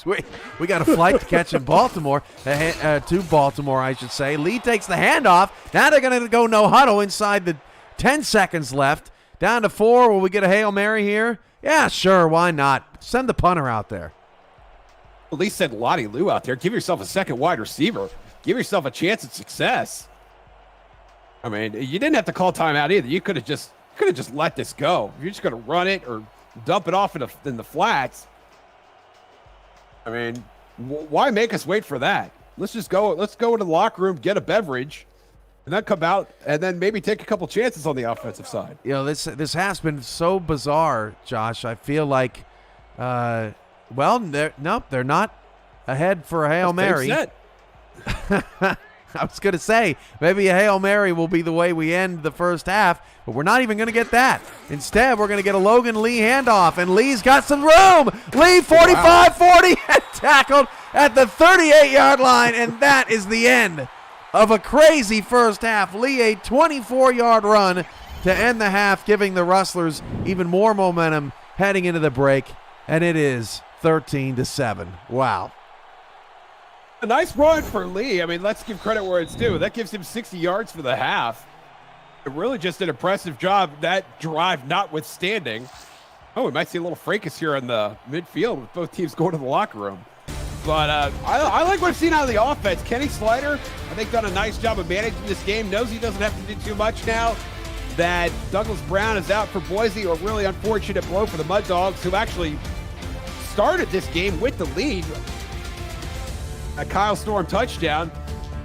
we got a flight to catch in Baltimore, to Baltimore, I should say. Lee takes the handoff. Now they're going to go no huddle inside the 10 seconds left. Down to 4. Will we get a Hail Mary here? Yeah, sure. Why not? Send the punter out there. At least send Lottie Lou out there. Give yourself a second wide receiver. Give yourself a chance at success. I mean, you didn't have to call timeout either. You could have just let this go. If you're just going to run it or dump it off in the flats, I mean, why make us wait for that? Let's just go. Let's go into the locker room, get a beverage, and then come out and then maybe take a couple chances on the offensive side. You know, this has been so bizarre, Josh. I feel like, they're not ahead for a Hail Mary. I was going to say, maybe a Hail Mary will be the way we end the first half, but we're not even going to get that. Instead, we're going to get a Logan Lee handoff, and Lee's got some room. Lee, 45-40, tackled at the 38-yard line, and that is the end of a crazy first half. Lee, a 24-yard run to end the half, giving the Rustlers even more momentum heading into the break, and it is 13-7. Wow. A nice run for Lee. I mean, let's give credit where it's due. That gives him 60 yards for the half. Really just an impressive job, that drive notwithstanding. Oh, we might see a little fracas here in the midfield with both teams going to the locker room. But I like what I've seen out of the offense. Kenny Slider, I think, done a nice job of managing this game. Knows he doesn't have to do too much now. That Douglas Brown is out for Boise, a really unfortunate blow for the Mud Dogs, who actually started this game with the lead. A Kyle Storm touchdown.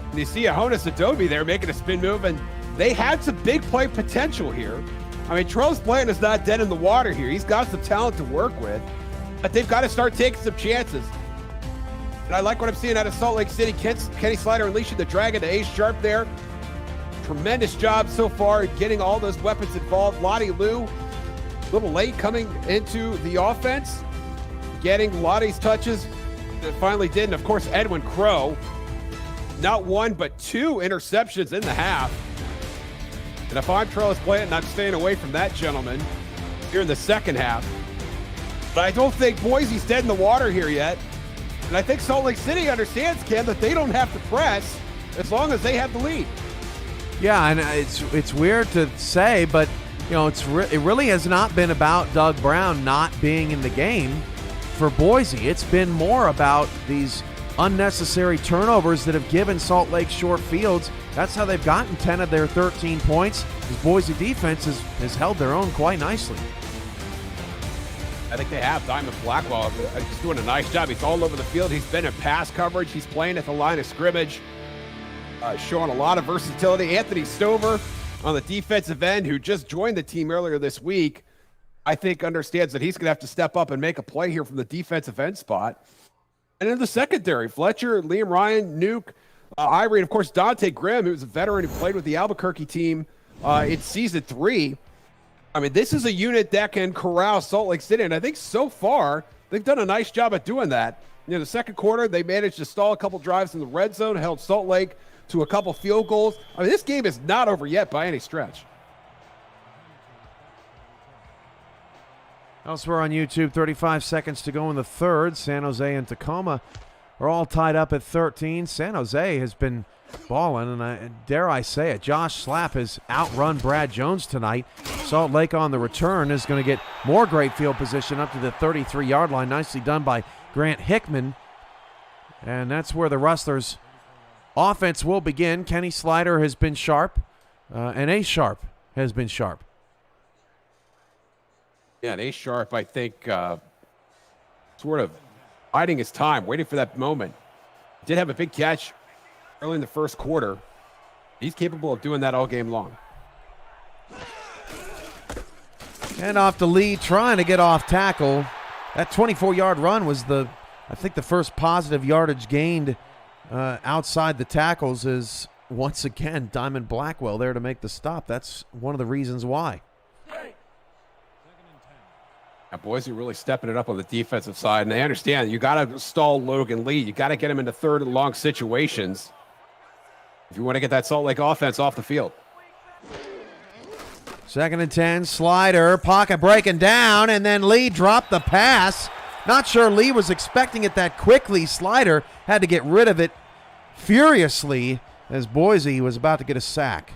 And you see a Honus Adobe there making a spin move, and they had some big play potential here. I mean, Charles Bland is not dead in the water here. He's got some talent to work with, but they've got to start taking some chances. And I like what I'm seeing out of Salt Lake City. Kenny Slider unleashing the dragon to Ace Sharp there. Tremendous job so far getting all those weapons involved. Lottie Lou, a little late coming into the offense, getting Lottie's touches. That finally did. And of course, Edwin Crow, not one but 2 interceptions in the half. And if I'm Trellis Blanton, I'm staying away from that gentleman here in the second half. But I don't think Boise's dead in the water here yet. And I think Salt Lake City understands, Ken, that they don't have to press as long as they have the lead. Yeah, and it's weird to say, but you know, it really has not been about Doug Brown not being in the game for Boise. It's been more about these unnecessary turnovers that have given Salt Lake short fields. That's how they've gotten 10 of their 13 points. The Boise defense has held their own quite nicely. I think they have. Diamond Blackwell is doing a nice job. He's all over the field. He's been in pass coverage. He's playing at the line of scrimmage, showing a lot of versatility. Anthony Stover on the defensive end, who just joined the team earlier this week, I think understands that he's going to have to step up and make a play here from the defensive end spot. And in the secondary, Fletcher, Liam Ryan, Nuke, Ivory, and of course Dante Grimm, who's a veteran who played with the Albuquerque team in season 3. I mean, this is a unit that can corral Salt Lake City, and I think so far they've done a nice job at doing that. the second quarter, they managed to stall a couple drives in the red zone, held Salt Lake to a couple field goals. I mean, this game is not over yet by any stretch. Elsewhere on YouTube, 35 seconds to go in the third. San Jose and Tacoma are all tied up at 13. San Jose has been balling, and dare I say it, Josh Slapp has outrun Brad Jones tonight. Salt Lake on the return is going to get more great field position up to the 33-yard line. Nicely done by Grant Hickman. And that's where the Rustlers' offense will begin. Kenny Slider has been sharp, and Ace Sharp has been sharp. Yeah, and Ace Sharp, I think, sort of biding his time, waiting for that moment. Did have a big catch early in the first quarter. He's capable of doing that all game long. And off to Lee, trying to get off tackle. That 24-yard run was I think the first positive yardage gained outside the tackles is, once again, Diamond Blackwell there to make the stop. That's one of the reasons why. Now, Boise really stepping it up on the defensive side, and they understand you got to stall Logan Lee. You got to get him into third and long situations if you want to get that Salt Lake offense off the field. 2nd and 10, Slider, pocket breaking down, and then Lee dropped the pass. Not sure Lee was expecting it that quickly. Slider had to get rid of it furiously as Boise was about to get a sack.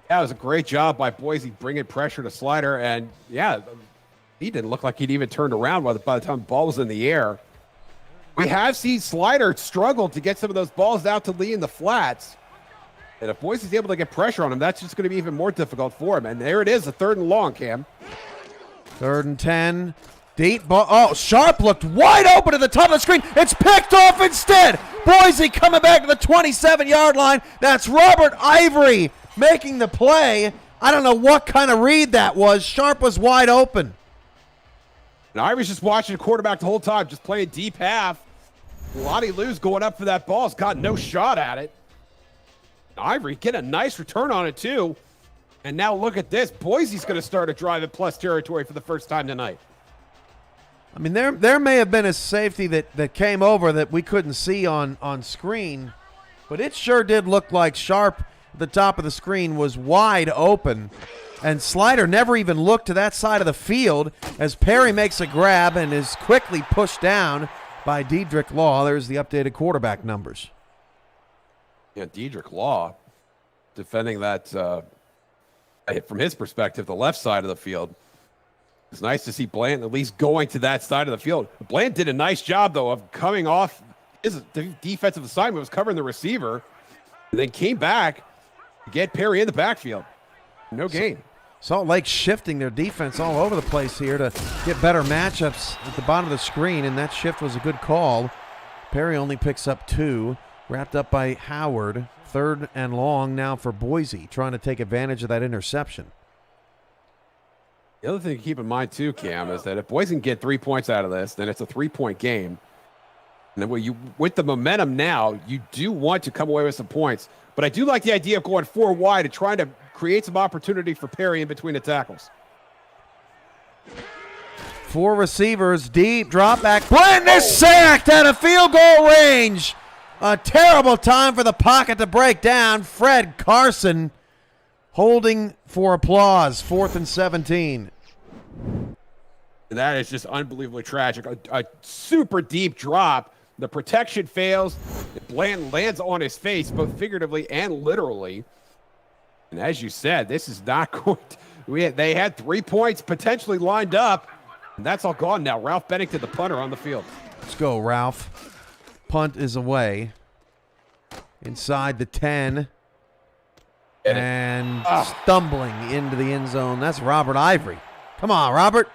Yeah, it was a great job by Boise bringing pressure to Slider, and yeah, he didn't look like he'd even turned around by the time the ball was in the air. We have seen Slider struggle to get some of those balls out to Lee in the flats. And if Boise's able to get pressure on him, that's just going to be even more difficult for him. And there it is, a 3rd and long, Cam. 3rd and 10. Deep ball. Oh, Sharp looked wide open at the top of the screen. It's picked off instead. Boise coming back to the 27-yard line. That's Robert Ivory making the play. I don't know what kind of read that was. Sharp was wide open. And Ivory's just watching the quarterback the whole time, just playing deep half. Lottie Lou's going up for that ball. Has got no shot at it. Ivory getting a nice return on it, too. And now look at this. Boise's going to start a drive at plus territory for the first time tonight. I mean, there may have been a safety that came over that we couldn't see on screen, but it sure did look like Sharp at the top of the screen was wide open. And Slider never even looked to that side of the field as Perry makes a grab and is quickly pushed down by Dedrick Law. There's the updated quarterback numbers. Yeah, Dedrick Law defending that, from his perspective, the left side of the field. It's nice to see Bland at least going to that side of the field. Bland did a nice job, though, of coming off his defensive assignment, was covering the receiver, and then came back to get Perry in the backfield. No gain. Salt Lake shifting their defense all over the place here to get better matchups at the bottom of the screen, and that shift was a good call. Perry only picks up 2, wrapped up by Howard. 3rd and long now for Boise, trying to take advantage of that interception. The other thing to keep in mind, too, Cam, is that if Boise can get 3 points out of this, then it's a 3-point game. And then with the momentum now, you do want to come away with some points. But I do like the idea of going 4 wide and trying to create some opportunity for Perry in between the tackles. 4 receivers, deep, drop back. Bland is sacked out of field goal range. A terrible time for the pocket to break down. Fred Carson holding for applause. 4th and 17. And that is just unbelievably tragic. A super deep drop. The protection fails. Bland lands on his face, both figuratively and literally. And as you said, this is not going to, they had 3 points potentially lined up, and that's all gone now. Ralph Bennington, the punter, on the field. Let's go, Ralph. Punt is away. Inside the 10. And stumbling into the end zone. That's Robert Ivory. Come on, Robert.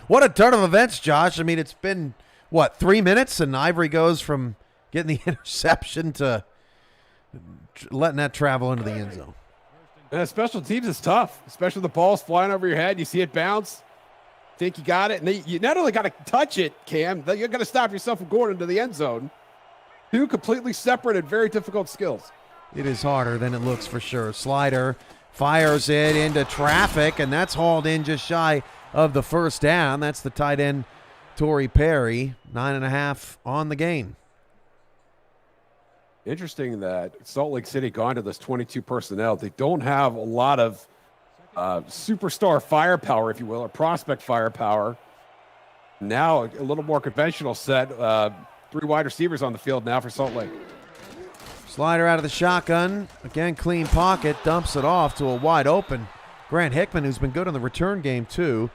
What a turn of events, Josh. I mean, it's been, 3 minutes, and Ivory goes from getting the interception to letting that travel into the end zone. Yeah, special teams is tough, especially the ball's flying over your head. You see it bounce, think you got it, and you not only got to touch it, Cam, you're going to stop yourself from going into the end zone. 2 completely separate and very difficult skills. It is harder than it looks for sure. Slider fires it into traffic, and that's hauled in just shy of the first down. That's the tight end, Torrey Perry, 9.5 on the game. Interesting that Salt Lake City gone to this 22 personnel. They don't have a lot of superstar firepower, if you will, or prospect firepower. Now a little more conventional set. 3 wide receivers on the field now for Salt Lake. Slider out of the shotgun. Again, clean pocket. Dumps it off to a wide open Grant Hickman, who's been good in the return game too.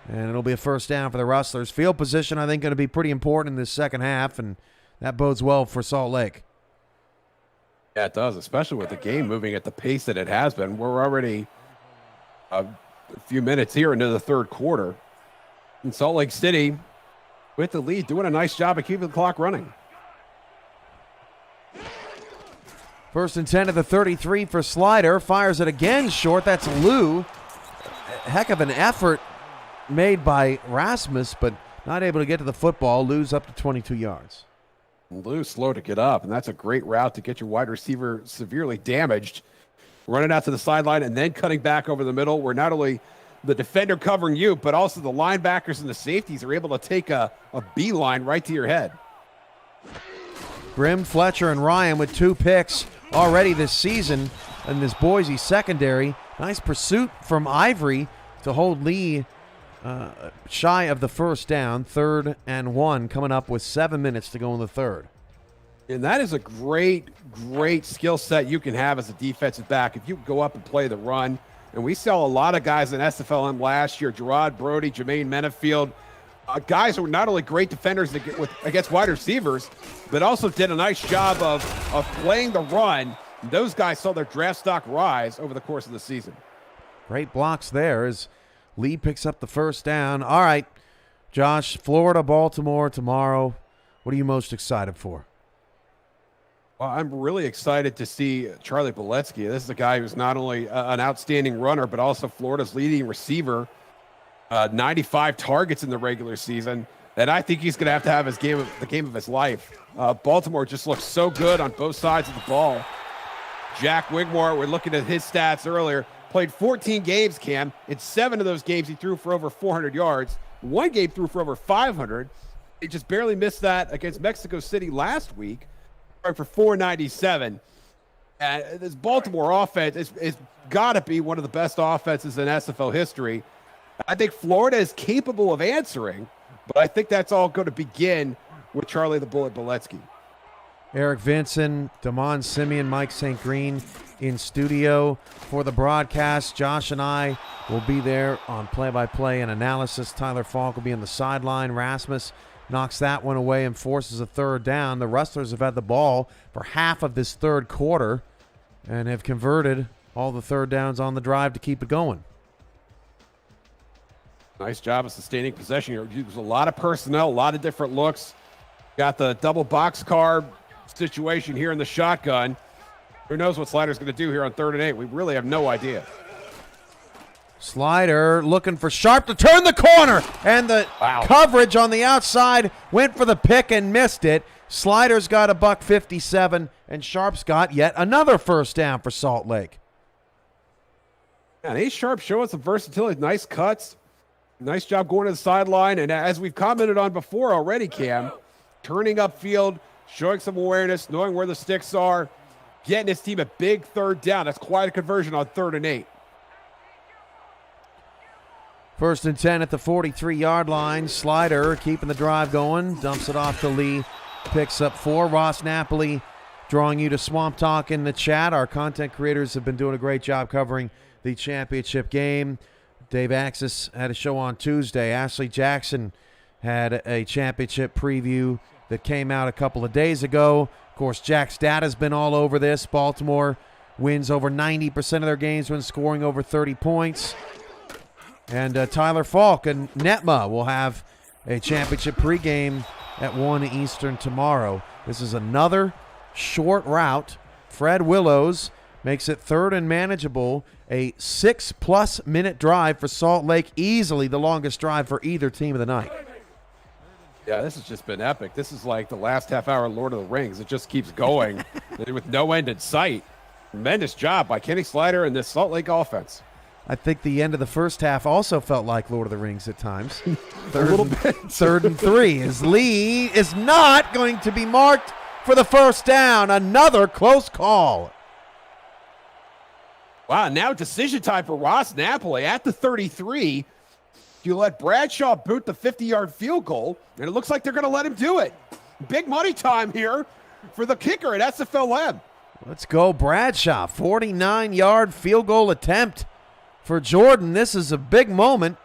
And it'll be a first down for the Rustlers. Field position, I think, going to be pretty important in this second half, and that bodes well for Salt Lake. Yeah, it does, especially with the game moving at the pace that it has been. We're already a few minutes here into the third quarter. And Salt Lake City, with the lead, doing a nice job of keeping the clock running. First and 10 at the 33 for Slider. Fires it again short. That's Lou. Heck of an effort made by Rasmus, but not able to get to the football. Lou's up to 22 yards. Lou's slow to get up, and that's a great route to get your wide receiver severely damaged. Running out to the sideline and then cutting back over the middle, where not only the defender covering you, but also the linebackers and the safeties are able to take a beeline right to your head. Grimm, Fletcher, and Ryan with 2 picks already this season in this Boise secondary. Nice pursuit from Ivory to hold Lee shy of the first down. 3rd and 1 coming up with 7 minutes to go in the third. And that is a great skill set you can have as a defensive back. If you go up and play the run, and we saw a lot of guys in SFLm last year, Gerard Brody, Jermaine Menefield, guys who were not only great defenders against wide receivers, but also did a nice job of playing the run. Those guys saw their draft stock rise over the course of the season. Great blocks there as Lee picks up the first down. All right, Josh, Florida, Baltimore tomorrow. What are you most excited for? Well, I'm really excited to see Charlie Boletsky. This is a guy who's not only an outstanding runner, but also Florida's leading receiver. 95 targets in the regular season, and I think he's going to have the game of his life. Baltimore just looks so good on both sides of the ball. Jack Wigmore, we're looking at his stats earlier, played 14 games, Cam. In 7 of those games, he threw for over 400 yards. 1 game threw for over 500. He just barely missed that against Mexico City last week, for 497. And this Baltimore offense is got to be one of the best offenses in SFL history. I think Florida is capable of answering, but I think that's all going to begin with Charlie the Bullet Boletsky. Eric Vinson, Damon Simeon, Mike St. Green in studio for the broadcast. Josh and I will be there on play-by-play and analysis. Tyler Falk will be on the sideline. Rasmus knocks that one away and forces a 3rd down. The Rustlers have had the ball for half of this third quarter and have converted all the 3rd downs on the drive to keep it going. Nice job of sustaining possession. There's a lot of personnel, a lot of different looks. Got the double box car situation here in the shotgun. Who knows what Slider's going to do here on 3rd and 8? We really have no idea. Slider looking for Sharp to turn the corner, and the coverage on the outside went for the pick and missed it. Slider's got a $157, and Sharp's got yet another first down for Salt Lake. And A. Sharp showing some versatility, nice cuts. Nice job going to the sideline, and as we've commented on before already, Cam, turning upfield, showing some awareness, knowing where the sticks are, getting his team a big 3rd down. That's quite a conversion on 3rd and 8. First and 10 at the 43-yard line. Slider keeping the drive going, dumps it off to Lee, picks up 4. Ross Napoli drawing you to Swamp Talk in the chat. Our content creators have been doing a great job covering the championship game. Dave Axis had a show on Tuesday. Ashley Jackson had a championship preview that came out a couple of days ago. Of course, Jack's data's been all over this. Baltimore wins over 90% of their games when scoring over 30 points. And Tyler Falk and Netma will have a championship pregame at 1 Eastern tomorrow. This is another short route. Fred Willows makes it 3rd and manageable. A 6+ minute drive for Salt Lake, easily the longest drive for either team of the night. Yeah, this has just been epic. This is like the last half hour of Lord of the Rings. It just keeps going with no end in sight. Tremendous job by Kenny Slider and this Salt Lake offense. I think the end of the first half also felt like Lord of the Rings at times. Third, a little bit. Third and 3 as Lee is not going to be marked for the first down. Another close call. Wow, now decision time for Ross Napoli at the 33. You let Bradshaw boot the 50-yard field goal, and it looks like they're going to let him do it. Big money time here for the kicker at SFLm. Let's go Bradshaw. 49-yard field goal attempt for Jordan. This is a big moment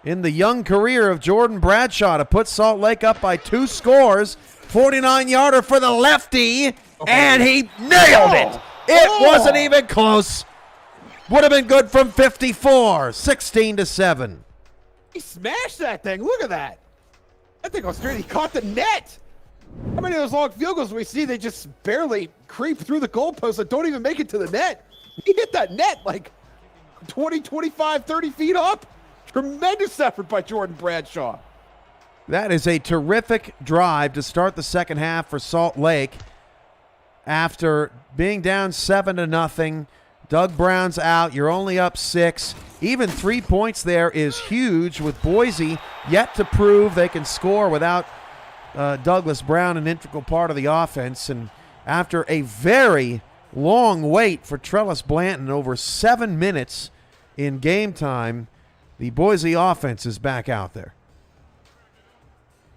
in the young career of Jordan Bradshaw to put Salt Lake up by 2 scores. 49-yarder for the lefty, and he nailed it. It wasn't even close. Would have been good from 54, 16-7. He smashed that thing. Look at that. That thing goes straight. He caught the net. How many of those long field goals do we see? They just barely creep through the goalpost and don't even make it to the net. He hit that net like 20, 25, 30 feet up. Tremendous effort by Jordan Bradshaw. That is a terrific drive to start the second half for Salt Lake. After being down 7-0, Doug Brown's out. You're only up 6. Even 3 points there is huge, with Boise yet to prove they can score without Douglas Brown, an integral part of the offense. And after a very long wait for Trellis Blanton, over 7 minutes in game time, the Boise offense is back out there.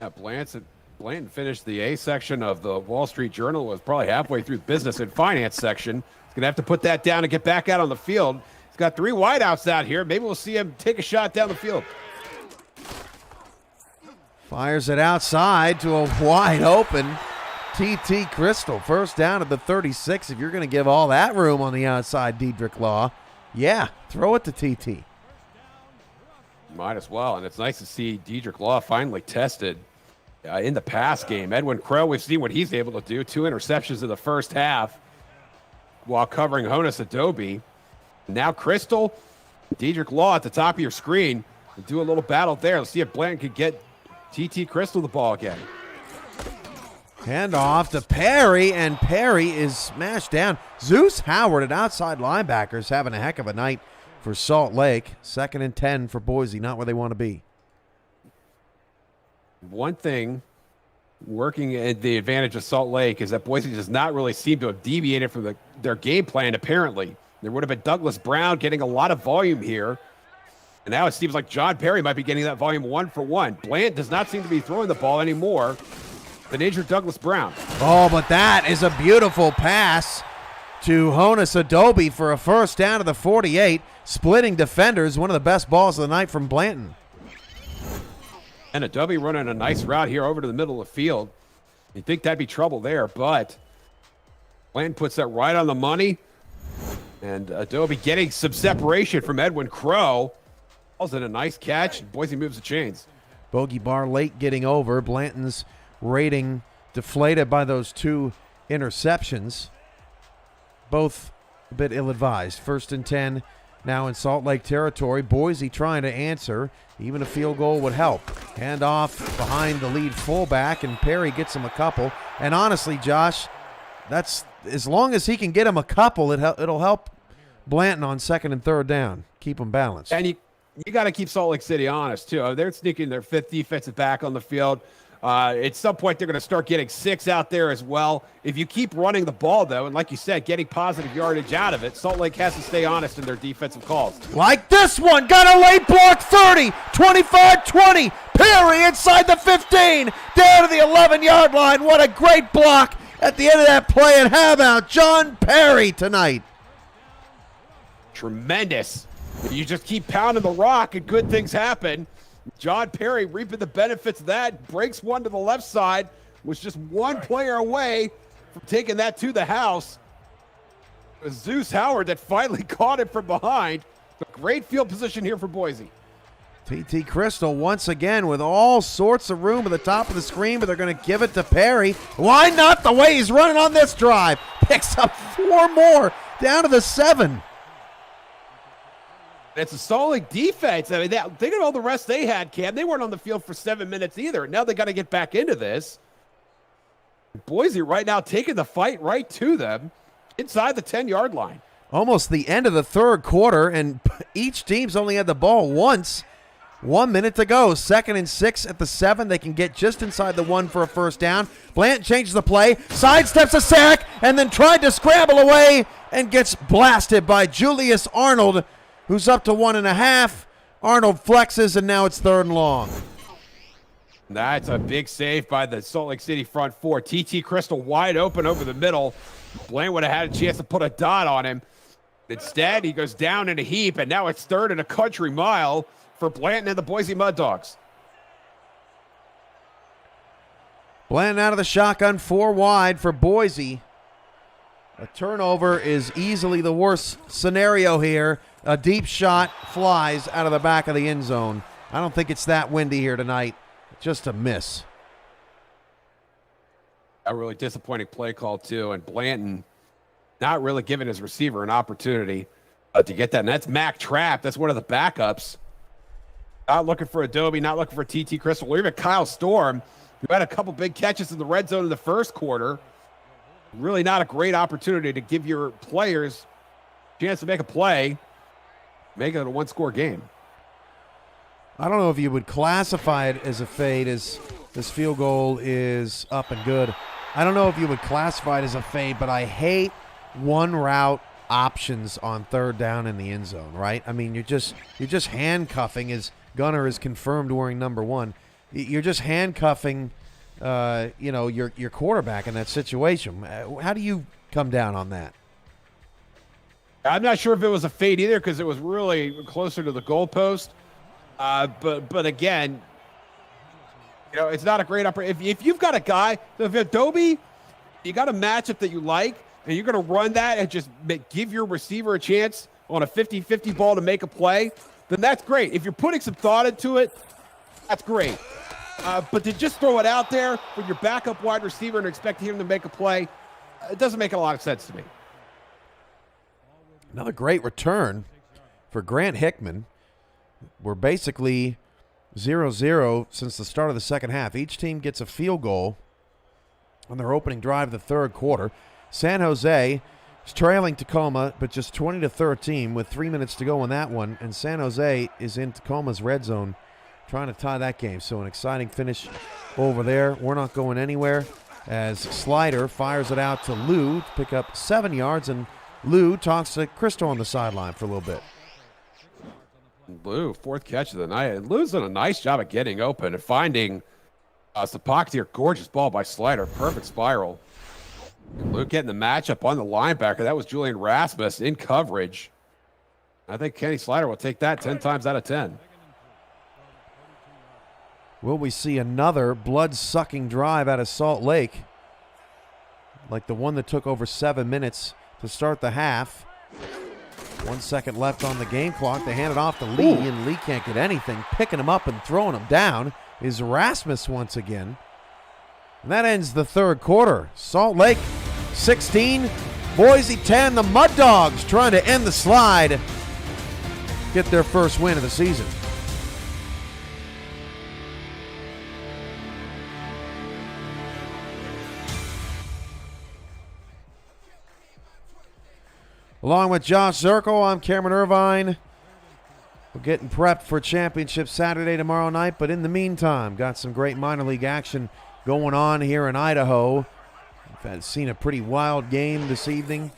Yeah, Blanton finished the A section of the Wall Street Journal, was probably halfway through the business and finance section. He's going to have to put that down and get back out on the field. He's got 3 wideouts out here. Maybe we'll see him take a shot down the field. Fires it outside to a wide open TT Crystal. First down at the 36. If you're going to give all that room on the outside, Dedrick Law, yeah, throw it to TT. Might as well. And it's nice to see Dedrick Law finally tested in the pass game. Edwin Crow, we've seen what he's able to do. 2 interceptions in the first half while covering Honus Adobe. Now Crystal, Dedrick Law at the top of your screen. We'll do a little battle there. Let's see if Blanton can get TT Crystal the ball again. Hand off to Perry, and Perry is smashed down. Zeus Howard, an outside linebacker, is having a heck of a night for Salt Lake. 2nd and 10 for Boise, not where they want to be. One thing working at the advantage of Salt Lake is that Boise does not really seem to have deviated from their game plan, apparently. There would have been Douglas Brown getting a lot of volume here. And now it seems like John Perry might be getting that volume 1-for-1. Bland does not seem to be throwing the ball anymore. The injured Douglas Brown. Oh, but that is a beautiful pass to Honus Adobe for a first down to the 48. Splitting defenders, one of the best balls of the night from Blanton. And Adobe running a nice route here over to the middle of the field. You'd think that'd be trouble there, but Blanton puts that right on the money. And Adobe getting some separation from Edwin Crow. Calls it a nice catch. Boise moves the chains. Bogey Bar late getting over. Blanton's rating deflated by those 2 interceptions. Both a bit ill-advised. 1st and 10 now in Salt Lake territory. Boise trying to answer. Even a field goal would help. Handoff behind the lead fullback, and Perry gets him a couple. And honestly, Josh, that's as long as he can get him a couple, it'll help Blanton on 2nd and 3rd down. Keep him balanced. And you got to keep Salt Lake City honest, too. They're sneaking their 5th defensive back on the field. At some point, they're going to start getting 6 out there as well. If you keep running the ball, though, and like you said, getting positive yardage out of it, Salt Lake has to stay honest in their defensive calls. Like this one. Got a late block. 30, 25, 20. Perry inside the 15. Down to the 11-yard line. What a great block at the end of that play. And how about John Perry tonight? Tremendous. You just keep pounding the rock and good things happen. John Perry reaping the benefits of that. Breaks one to the left side. Was just one player away from taking that to the house. It was Zeus Howard that finally caught it from behind. A great field position here for Boise. TT Crystal once again with all sorts of room at the top of the screen, but they're going to give it to Perry. Why not the way he's running on this drive? Picks up 4 more down to the 7. It's a solid defense. I mean, think of all the rest they had, Cam. They weren't on the field for 7 minutes either. Now they got to get back into this. Boise right now taking the fight right to them. inside the 10-yard line. Almost the end of the third quarter, and each team's only had the ball once. 1 minute to go. 2nd and 6 at the 7. They can get just inside the 1 for a first down. Blanton changes the play, sidesteps a sack, and then tried to scramble away and gets blasted by Julius Arnold, who's up to 1.5. Arnold flexes, and now it's 3rd and long. That's a big save by the Salt Lake City front four. T.T. Crystal wide open over the middle. Blanton would have had a chance to put a dot on him. Instead, he goes down in a heap, and now it's 3rd and a country mile for Blanton and the Boise Mud Dogs. Blanton out of the shotgun, 4 wide for Boise. A turnover is easily the worst scenario here. A deep shot flies out of the back of the end zone. I don't think it's that windy here tonight. Just a miss. A really disappointing play call, too, and Blanton not really giving his receiver an opportunity to get that. And that's Mac Trapp. That's one of the backups. Not looking for Adobe, not looking for T.T. Crystal, or even Kyle Storm, who had a couple big catches in the red zone in the first quarter. Really not a great opportunity to give your players a chance to make a play, make it a one-score game. I don't know if you would classify it as a fade, as this field goal is up and good. I don't know if you would classify it as a fade, but I hate one route options on 3rd down in the end zone, right? I mean, you're just handcuffing, as Gunner is confirmed wearing number 1. You're just handcuffing, your quarterback in that situation. How do you come down on that? I'm not sure if it was a fade either, because it was really closer to the goalpost. But again, it's not a great opportunity. If you've got a guy, if Adobe, you got a matchup that you like, and you're going to run that and just give your receiver a chance on a 50-50 ball to make a play, then that's great. If you're putting some thought into it, that's great. But to just throw it out there with your backup wide receiver and expect him to make a play, it doesn't make a lot of sense to me. Another great return for Grant Hickman. We're basically 0-0 since the start of the second half. Each team gets a field goal on their opening drive of the third quarter. San Jose is trailing Tacoma, but just 20-13 with 3 minutes to go in that one. And San Jose is in Tacoma's red zone trying to tie that game. So an exciting finish over there. We're not going anywhere as Slider fires it out to Lou to pick up 7 yards. And Lou talks to Crystal on the sideline for a little bit. Lou, 4th catch of the night. And Lou's done a nice job of getting open and finding Sapaktir. Gorgeous ball by Slider. Perfect spiral. And Lou getting the matchup on the linebacker. That was Julian Rasmus in coverage. I think Kenny Slider will take that 10 times out of 10. Will we see another blood-sucking drive out of Salt Lake, like the one that took over 7 minutes to start the half? 1 second left on the game clock. They hand it off to Lee, and Lee can't get anything. Picking him up and throwing him down is Rasmus once again. And that ends the third quarter. Salt Lake 16, Boise 10. The Mud Dogs trying to end the slide, get their first win of the season. Along with Josh Zirkle, I'm Cameron Irvine. We're getting prepped for Championship Saturday tomorrow night, but in the meantime, got some great minor league action going on here in Idaho. I've seen a pretty wild game this evening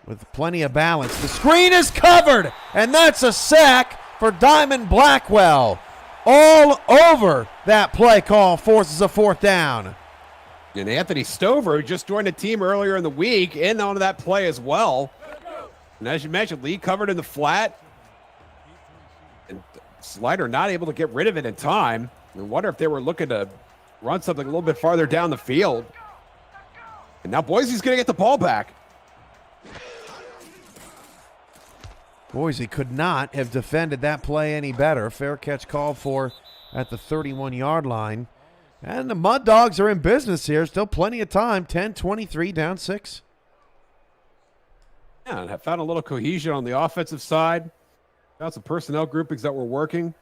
with plenty of balance. The screen is covered, and that's a sack for Diamond Blackwell. All over that play call, forces a 4th down. And Anthony Stover, who just joined the team earlier in the week, in on that play as well. And as you mentioned, Lee covered in the flat. And Slider not able to get rid of it in time. I wonder if they were looking to run something a little bit farther down the field. And now Boise's going to get the ball back. Boise could not have defended that play any better. Fair catch called for at the 31-yard line. And the Mud Dogs are in business here. Still plenty of time. 10-23, down 6. Yeah, and have found a little cohesion on the offensive side. Found some personnel groupings that were working.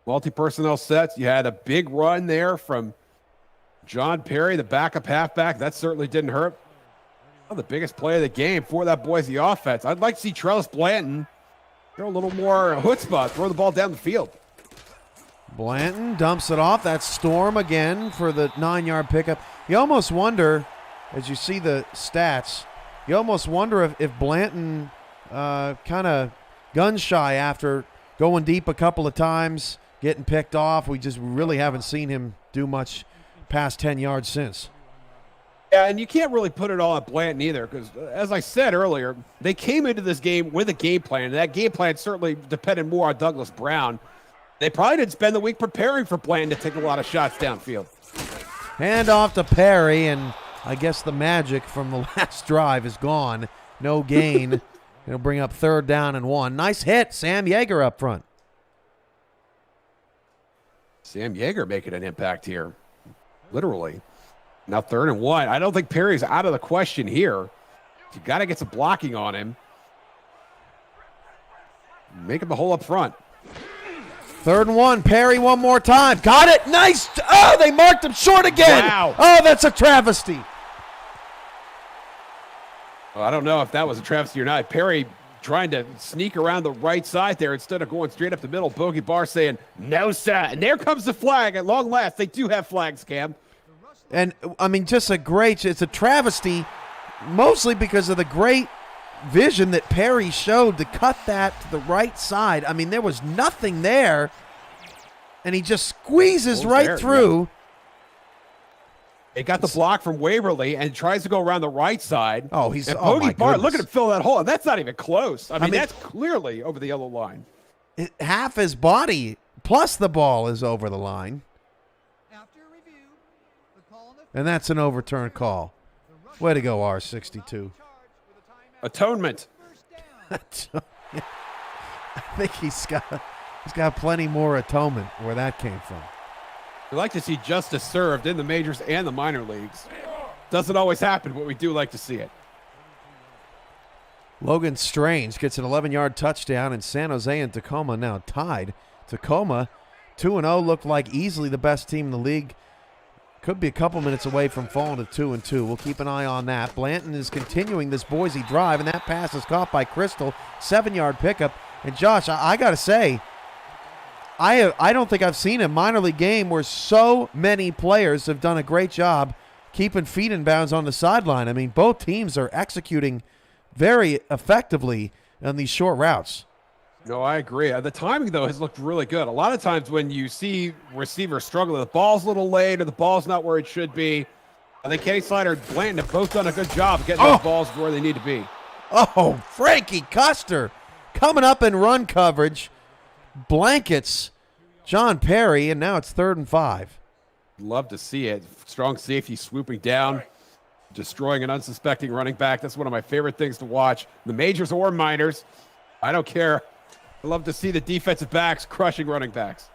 Multi-personnel sets. You had a big run there from John Perry, the backup halfback. That certainly didn't hurt. Well, the biggest play of the game for that Boise offense. I'd like to see Trellis Blanton throw a little more chutzpah, throw the ball down the field. Blanton dumps it off. That's Storm again for the 9-yard pickup. You almost wonder, as you see the stats, you almost wonder if Blanton kind of gun shy after going deep a couple of times, getting picked off. We just really haven't seen him do much past 10 yards since. Yeah, and you can't really put it all on Blanton either because, as I said earlier, they came into this game with a game plan, and that game plan certainly depended more on Douglas Brown. They probably didn't spend the week preparing for Blanton to take a lot of shots downfield. Hand off to Perry, and I guess the magic from the last drive is gone. No gain. It'll bring up 3rd down and 1. Nice hit, Sam Yeager up front. Sam Yeager making an impact here, literally. Now 3rd and 1. I don't think Perry's out of the question here. You got to get some blocking on him. Make him a hole up front. 3rd and 1. Perry one more time. Got it. Nice. Oh, they marked him short again. Wow. Oh, that's a travesty. Well, I don't know if that was a travesty or not. Perry trying to sneak around the right side there instead of going straight up the middle. Bogey Barr saying, no, sir. And there comes the flag. At long last, they do have flags, Cam. And, I mean, just it's a travesty, mostly because of the great vision that Perry showed to cut that to the right side. I mean, there was nothing there, and he just squeezes right through. Yeah. It got the block from Waverly and tries to go around the right side. Oh, he's and oh Bogey my Barr, goodness. look at him fill that hole. And that's not even close. I mean, that's clearly over the yellow line. Half his body plus the ball is over the line. And that's an overturned call. Way to go, R62. Atonement. I think he's got plenty more atonement where that came from. We like to see justice served in the majors and the minor leagues. Doesn't always happen, but we do like to see it. Logan Strange gets an 11-yard touchdown, and San Jose and Tacoma now tied. Tacoma, 2-0, looked like easily the best team in the league. Could be a couple minutes away from falling to 2-2. We'll keep an eye on that. Blanton is continuing this Boise drive, and that pass is caught by Crystal. 7-yard pickup. And Josh, I got to say, I don't think I've seen a minor league game where so many players have done a great job keeping feet in bounds on the sideline. I mean, both teams are executing very effectively on these short routes. No, I agree. The timing, though, has looked really good. A lot of times when you see receivers struggling, the ball's a little late or the ball's not where it should be, I think Kenny Slider and Blanton have both done a good job of getting those balls where they need to be. Oh, Frankie Custer coming up in run coverage. Blankets John Perry, and now it's 3rd and 5. Love to see it. Strong safety swooping down, destroying an unsuspecting running back. That's one of my favorite things to watch. The majors or minors, I don't care. I love to see the defensive backs crushing running backs.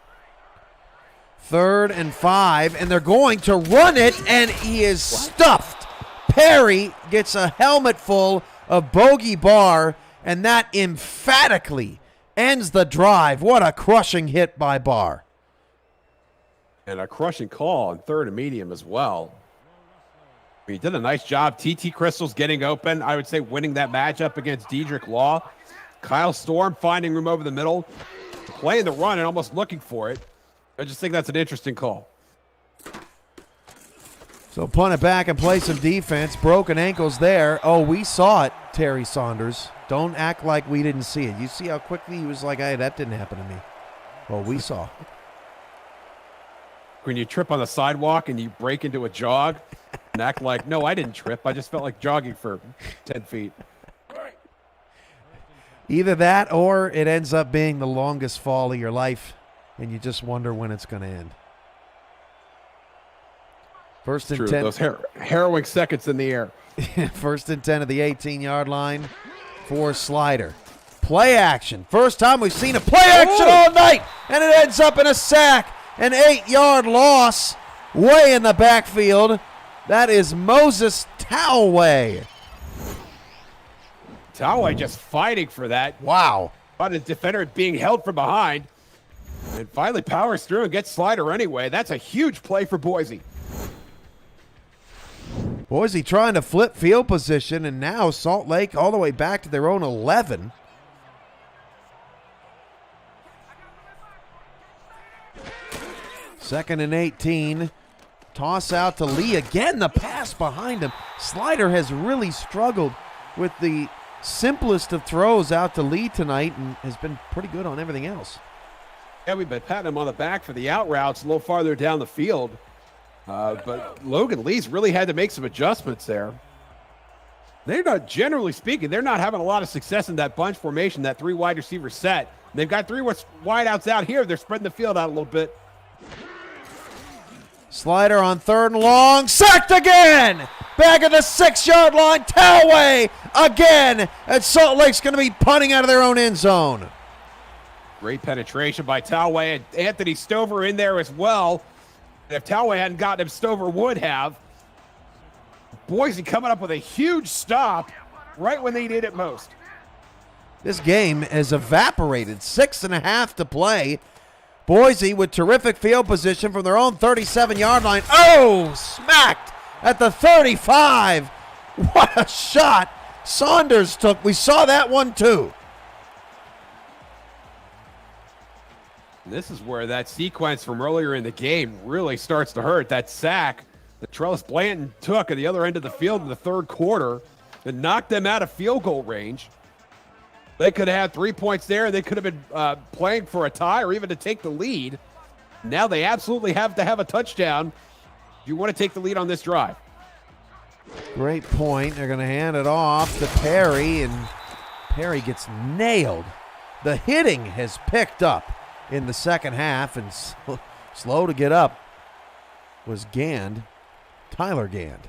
3rd and 5, and they're going to run it, and he is stuffed. Perry gets a helmet full of Bogey Barr, and that emphatically ends the drive. What a crushing hit by Barr. And a crushing call on 3rd and medium as well. He did a nice job. TT Crystal's getting open. I would say winning that matchup against Dedrick Law. Kyle Storm finding room over the middle, playing the run and almost looking for it. I just think that's an interesting call. So punt it back and play some defense. Broken ankles there. Oh, we saw it, Terry Saunders. Don't act like we didn't see it. You see how quickly he was like, hey, that didn't happen to me. Well, we saw. When you trip on the sidewalk and you break into a jog and act like, no, I didn't trip. I just felt like jogging for 10 feet. Either that or it ends up being the longest fall of your life, and you just wonder when it's going to end. 1st and 10. Those harrowing seconds in the air. 1st and 10 of the 18-yard line for Slider. Play action. First time we've seen a play action all night, and it ends up in a sack. An 8-yard loss way in the backfield. That is Moses Toway. Toway just fighting for that. Wow. But a defender being held from behind. And finally powers through and gets Slider anyway. That's a huge play for Boise. Boise trying to flip field position, and now Salt Lake all the way back to their own 11. Second and 18. Toss out to Lee. Again, the pass behind him. Slider has really struggled with the simplest of throws out to Lee tonight and has been pretty good on everything else. Yeah, we've been patting him on the back for the out routes a little farther down the field. But Logan Lee's really had to make some adjustments there. They're not, generally speaking, they're not having a lot of success in that bunch formation, that 3 wide receiver set. They've got 3 wide outs out here. They're spreading the field out a little bit. Slider on 3rd and long, sacked again! Back at the 6-yard line, Talway again, and Salt Lake's going to be punting out of their own end zone. Great penetration by Talway, and Anthony Stover in there as well. And if Talway hadn't gotten him, Stover would have. Boise coming up with a huge stop right when they need it most. This game has evaporated. 6.5 to play. Boise with terrific field position from their own 37-yard line. Oh, smacked at the 35. What a shot Saunders took. We saw that one too. This is where that sequence from earlier in the game really starts to hurt. That sack that Trellis Blanton took at the other end of the field in the 3rd quarter that knocked them out of field goal range. They could have had 3 points there. They could have been playing for a tie or even to take the lead. Now they absolutely have to have a touchdown if you want to take the lead on this drive. Great point. They're going to hand it off to Perry, and Perry gets nailed. The hitting has picked up in the second half, and slow to get up was Gand, Tyler Gand.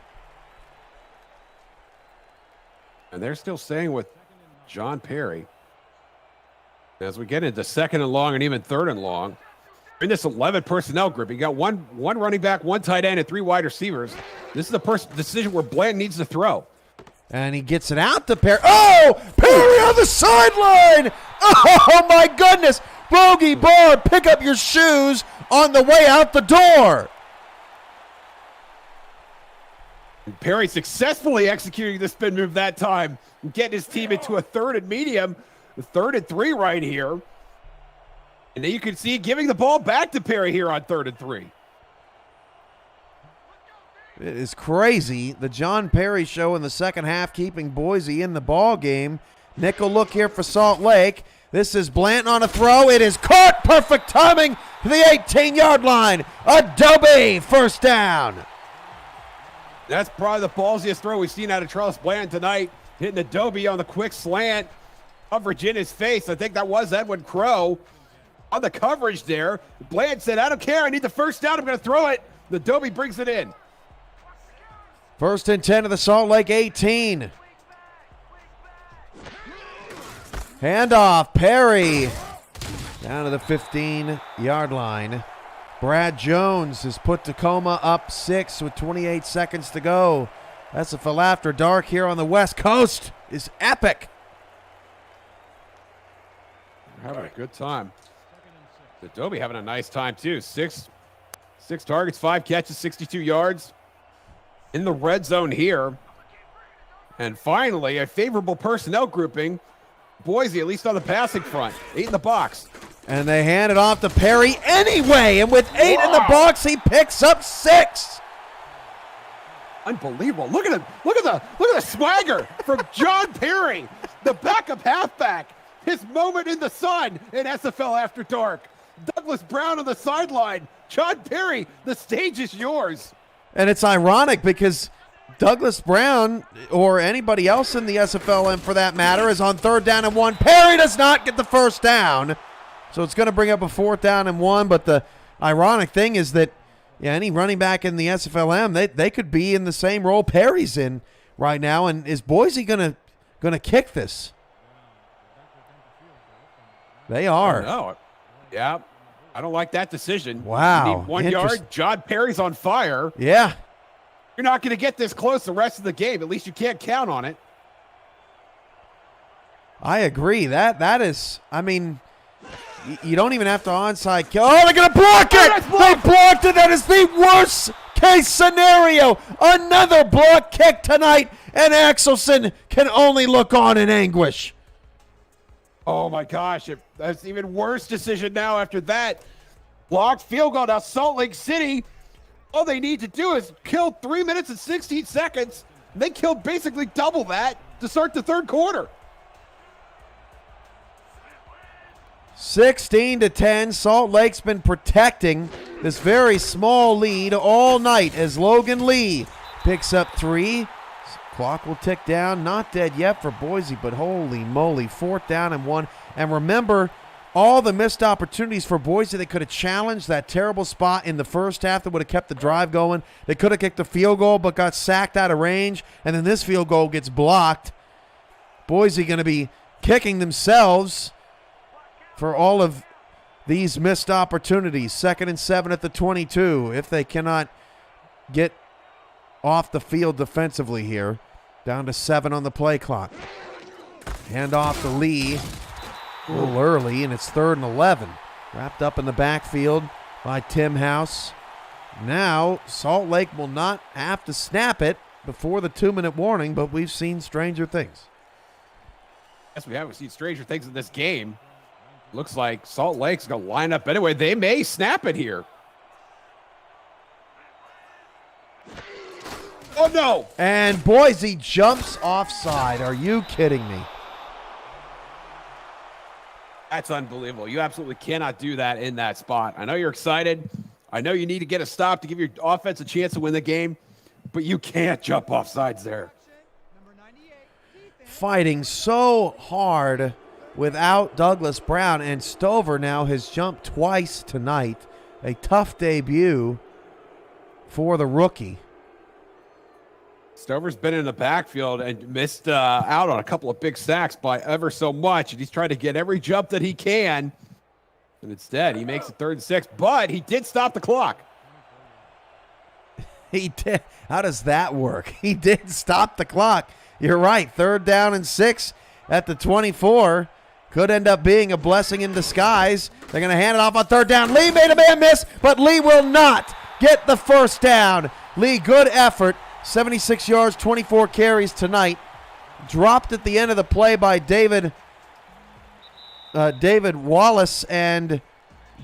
And they're still staying with John Perry. As we get into 2nd and long and even 3rd and long, in this 11 personnel group, you got one running back, 1 tight end, and 3 wide receivers. This is the decision where Blanton needs to throw. And he gets it out to Perry. Oh, Perry on the sideline. Oh, my goodness. Bogey Bard, pick up your shoes on the way out the door. And Perry successfully executing the spin move that time and getting his team into a 3rd and medium, a 3rd and 3 right here. And then you can see giving the ball back to Perry here on 3rd and 3. It is crazy. The John Perry show in the second half, keeping Boise in the ball game. Nickel look here for Salt Lake. This is Blanton on a throw. It is caught. Perfect timing to the 18-yard line. Adobe, first down. That's probably the ballsiest throw we've seen out of Trellis Blanton tonight. Hitting Adobe on the quick slant. Coverage in his face. I think that was Edwin Crow on the coverage there. Blanton said, I don't care. I need the first down. I'm going to throw it. Adobe brings it in. 1st and 10 of the Salt Lake 18. Handoff, Perry down to the 15-yard line. Brad Jones has put Tacoma up 6 with 28 seconds to go. SFL After Dark here on the West Coast is epic. We're having a good time. Adobe having a nice time too. Six targets, 5 catches, 62 yards in the red zone here. And finally, a favorable personnel grouping. Boise, at least on the passing front, 8 in the box. And they hand it off to Perry anyway. And with 8 in the box, he picks up 6. Unbelievable. Look at him. Look at the swagger from John Perry, the backup halfback. His moment in the sun in SFL After Dark. Douglas Brown on the sideline. John Perry, the stage is yours. And it's ironic because Douglas Brown, or anybody else in the SFLm for that matter, is on 3rd down and 1. Perry does not get the first down. So it's going to bring up a 4th down and 1. But the ironic thing is that any running back in the SFLm, they could be in the same role Perry's in right now. And is Boise going to kick this? They are. No. Yeah. I don't like that decision. Wow. You need 1 yard. John Perry's on fire. Yeah. You're not going to get this close the rest of the game. At least you can't count on it. I agree. That is, I mean, you don't even have to onside kill. Oh, they're going to block it. They blocked it. That is the worst case scenario. Another block kick tonight, and Axelson can only look on in anguish. Oh my gosh, that's even worse decision now after that. Blocked field goal. Now Salt Lake City, all they need to do is kill 3 minutes and 16 seconds. They killed basically double that to start the third quarter. 16-10. Salt Lake's been protecting this very small lead all night as Logan Lee picks up 3. Clock will tick down. Not dead yet for Boise, but holy moly, 4th down and 1. And remember, all the missed opportunities for Boise. They could have challenged that terrible spot in the first half that would have kept the drive going. They could have kicked the field goal but got sacked out of range, and then this field goal gets blocked. Boise going to be kicking themselves for all of these missed opportunities. 2nd and 7 at the 22 if they cannot get off the field defensively here. Down to 7 on the play clock. Hand off to Lee a little early, and it's 3rd and 11. Wrapped up in the backfield by Tim House. Now Salt Lake will not have to snap it before the 2-minute warning, but we've seen stranger things. Yes, we haven't seen stranger things in this game. Looks like Salt Lake's going to line up anyway. They may snap it here. Oh, no. And Boise jumps offside. Are you kidding me? That's unbelievable. You absolutely cannot do that in that spot. I know you're excited. I know you need to get a stop to give your offense a chance to win the game, but you can't jump offsides there. Fighting so hard without Douglas Brown, and Stover now has jumped twice tonight. A tough debut for the rookie. Stover's been in the backfield and missed out on a couple of big sacks by ever so much, and he's trying to get every jump that he can. And instead, he makes it 3rd and 6, but he did stop the clock. He did. How does that work? He did stop the clock. You're right. 3rd down and 6 at the 24. Could end up being a blessing in disguise. They're going to hand it off on 3rd down. Lee made a man miss, but Lee will not get the 1st down. Lee, good effort. 76 yards, 24 carries tonight. Dropped at the end of the play by David Wallace, and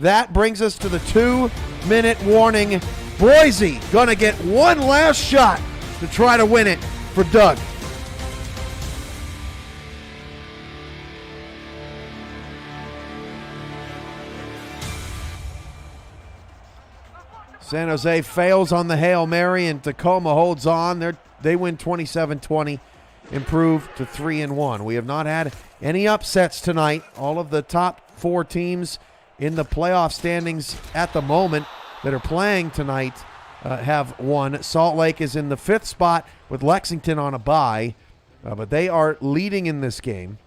that brings us to the 2-minute warning. Boise going to get one last shot to try to win it for Doug. San Jose fails on the Hail Mary, and Tacoma holds on. They win 27-20, improve to 3-1. We have not had any upsets tonight. All of the top 4 teams in the playoff standings at the moment that are playing tonight have won. Salt Lake is in the 5th spot with Lexington on a bye, but they are leading in this game,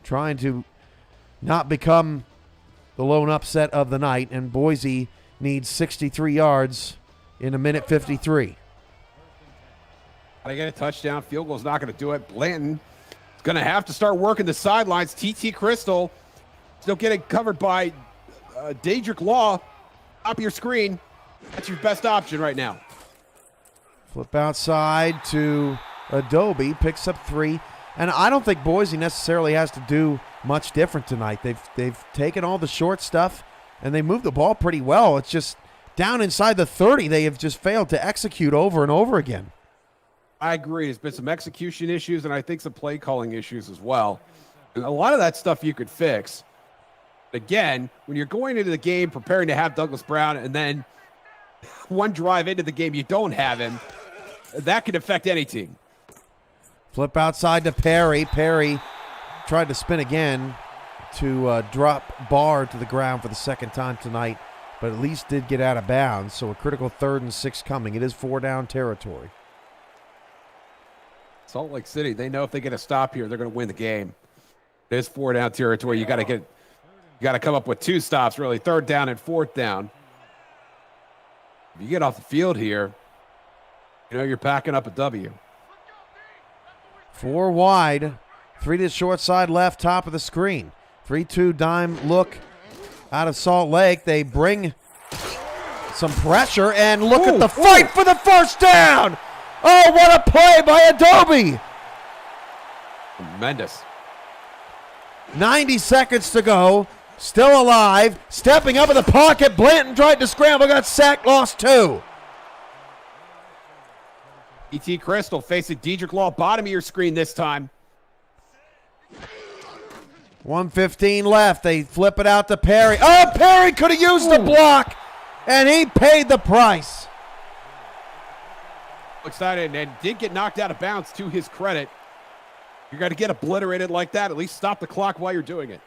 trying to not become the lone upset of the night, and Boise needs 63 yards in 1:53. I get a touchdown. Field goal's not going to do it. Blanton is going to have to start working the sidelines. TT Crystal still getting covered by Daedric Law. Top of your screen. That's your best option right now. Flip outside to Adobe. Picks up 3. And I don't think Boise necessarily has to do much different tonight. They've taken all the short stuff, and they moved the ball pretty well. It's just down inside the 30, they have just failed to execute over and over again. I agree. There's been some execution issues, and I think some play calling issues as well. And a lot of that stuff you could fix. Again, when you're going into the game preparing to have Douglas Brown, and then one drive into the game you don't have him, that could affect any team. Flip outside to Perry. Perry tried to spin again to drop Barr to the ground for the 2nd time tonight, but at least did get out of bounds. So a critical 3rd and 6 coming. It is 4-down territory. Salt Lake City, they know if they get a stop here, they're going to win the game. It is 4-down territory. You got to come up with 2 stops, really. 3rd down and 4th down. If you get off the field here, you know you're packing up a W. 4 wide, 3 to the short side left, top of the screen. 3-2 dime look out of Salt Lake. They bring some pressure, and look at the fight for the first down. Oh, what a play by Adobe. Tremendous. 90 seconds to go. Still alive. Stepping up in the pocket. Blanton tried to scramble. Got sacked. Lost 2. E.T. Crystal facing Dedrick Law. Bottom of your screen this time. 1:15 left. They flip it out to Perry. Oh, Perry could have used the block, and he paid the price. Excited and did get knocked out of bounds to his credit. You're going to get obliterated like that. At least stop the clock while you're doing it.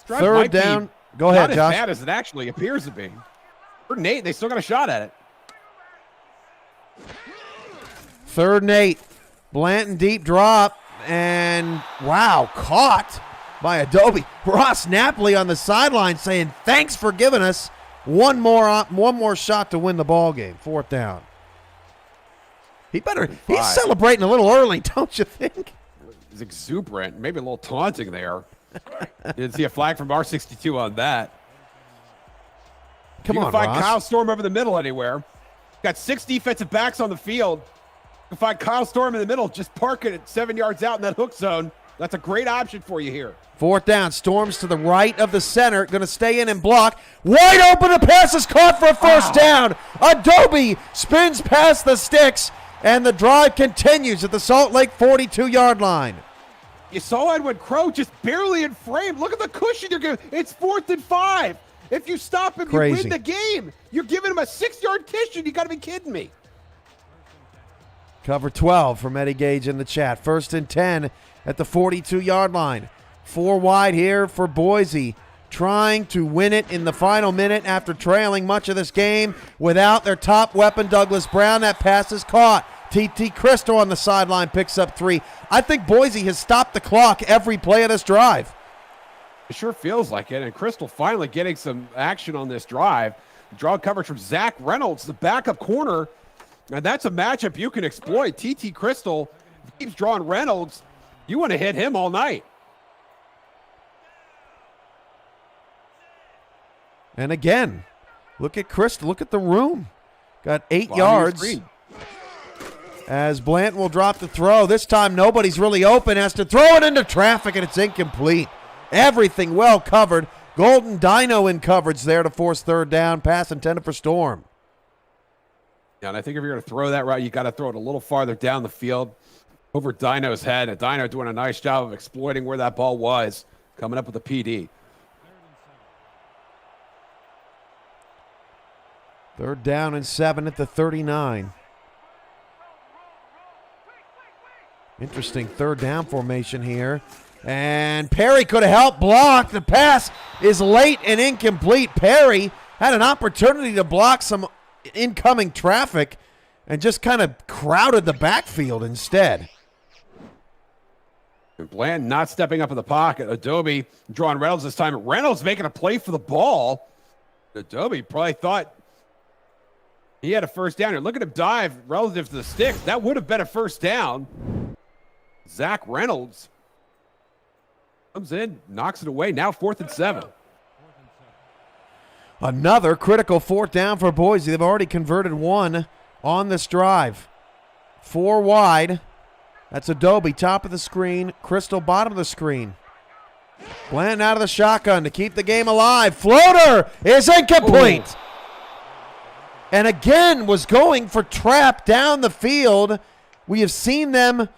Third down. Go ahead, Josh. Not as bad as it actually appears to be. 3rd and 8, they still got a shot at it. 3rd and 8. Blanton deep drop, and wow, caught by Adobe. Ross Napoli on the sideline saying, thanks for giving us one more shot to win the ball game. 4th down. He's celebrating a little early, don't you think? He's exuberant, maybe a little taunting there. Didn't see a flag from R62 on that. Come on, you can find Ross. Kyle Storm over the middle anywhere. Got 6 defensive backs on the field. You can find Kyle Storm in the middle. Just park it at 7 yards out in that hook zone. That's a great option for you here. 4th down. Storms to the right of the center. Going to stay in and block. Wide open. The pass is caught for a first down. Adobe spins past the sticks, and the drive continues at the Salt Lake 42-yard line. You saw Edwin Crow just barely in frame. Look at the cushion you're giving. It's 4th and 5. If you stop him, Crazy. You win the game. You're giving him a 6-yard cushion. You got to be kidding me. Cover 12 from Eddie Gage in the chat. 1st and 10 at the 42-yard line. 4 wide here for Boise, trying to win it in the final minute after trailing much of this game without their top weapon, Douglas Brown. That pass is caught. T.T. Crystal on the sideline picks up 3. I think Boise has stopped the clock every play of this drive. It sure feels like it, and Crystal finally getting some action on this drive. Draw coverage from Zach Reynolds, the backup corner, and that's a matchup you can exploit. T.T. Crystal keeps drawing Reynolds. You want to hit him all night. And again, look at Crystal. Look at the room. Got 8 yards. As Blanton will drop the throw. This time nobody's really open. Has to throw it into traffic, and it's incomplete. Everything well covered. Golden Dino in coverage there to force 3rd down. Pass intended for Storm. Yeah, and I think if you're going to throw that route, you got to throw it a little farther down the field over Dino's head. And Dino doing a nice job of exploiting where that ball was, coming up with a PD. 3rd down and 7 at the 39. Interesting 3rd down formation here. And Perry could have helped block. The pass is late and incomplete. Perry had an opportunity to block some incoming traffic and just kind of crowded the backfield instead. And Bland not stepping up in the pocket. Adobe drawing Reynolds this time. Reynolds making a play for the ball. Adobe probably thought he had a first down here. Look at him dive relative to the sticks. That would have been a first down. Zach Reynolds comes in, knocks it away. Now 4th and 7. Another critical 4th down for Boise. They've already converted 1 on this drive. 4 wide. That's Adobe, top of the screen. Crystal, bottom of the screen. Blanton out of the shotgun to keep the game alive. Floater is incomplete. Ooh. And again was going for trap down the field. We have seen them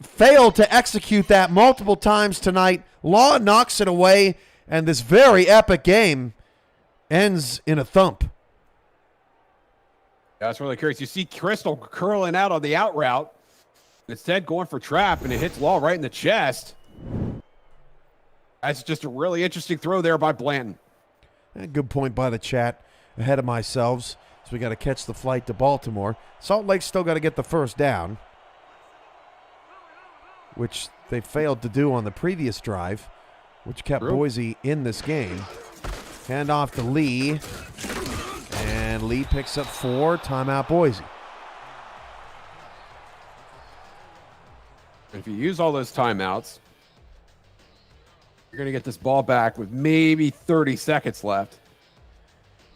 fail to execute that multiple times tonight. Law knocks it away, and this very epic game ends in a thump. Yeah, that's really curious. You see Crystal curling out on the out route. Instead, going for trap, and it hits Law right in the chest. That's just a really interesting throw there by Blanton. Good point by the chat. Ahead of myself, so we got to catch the flight to Baltimore. Salt Lake's still got to get the first down, which they failed to do on the previous drive, which kept Boise in this game. Hand off to Lee, and Lee picks up 4. Timeout Boise. If you use all those timeouts, you're going to get this ball back with maybe 30 seconds left.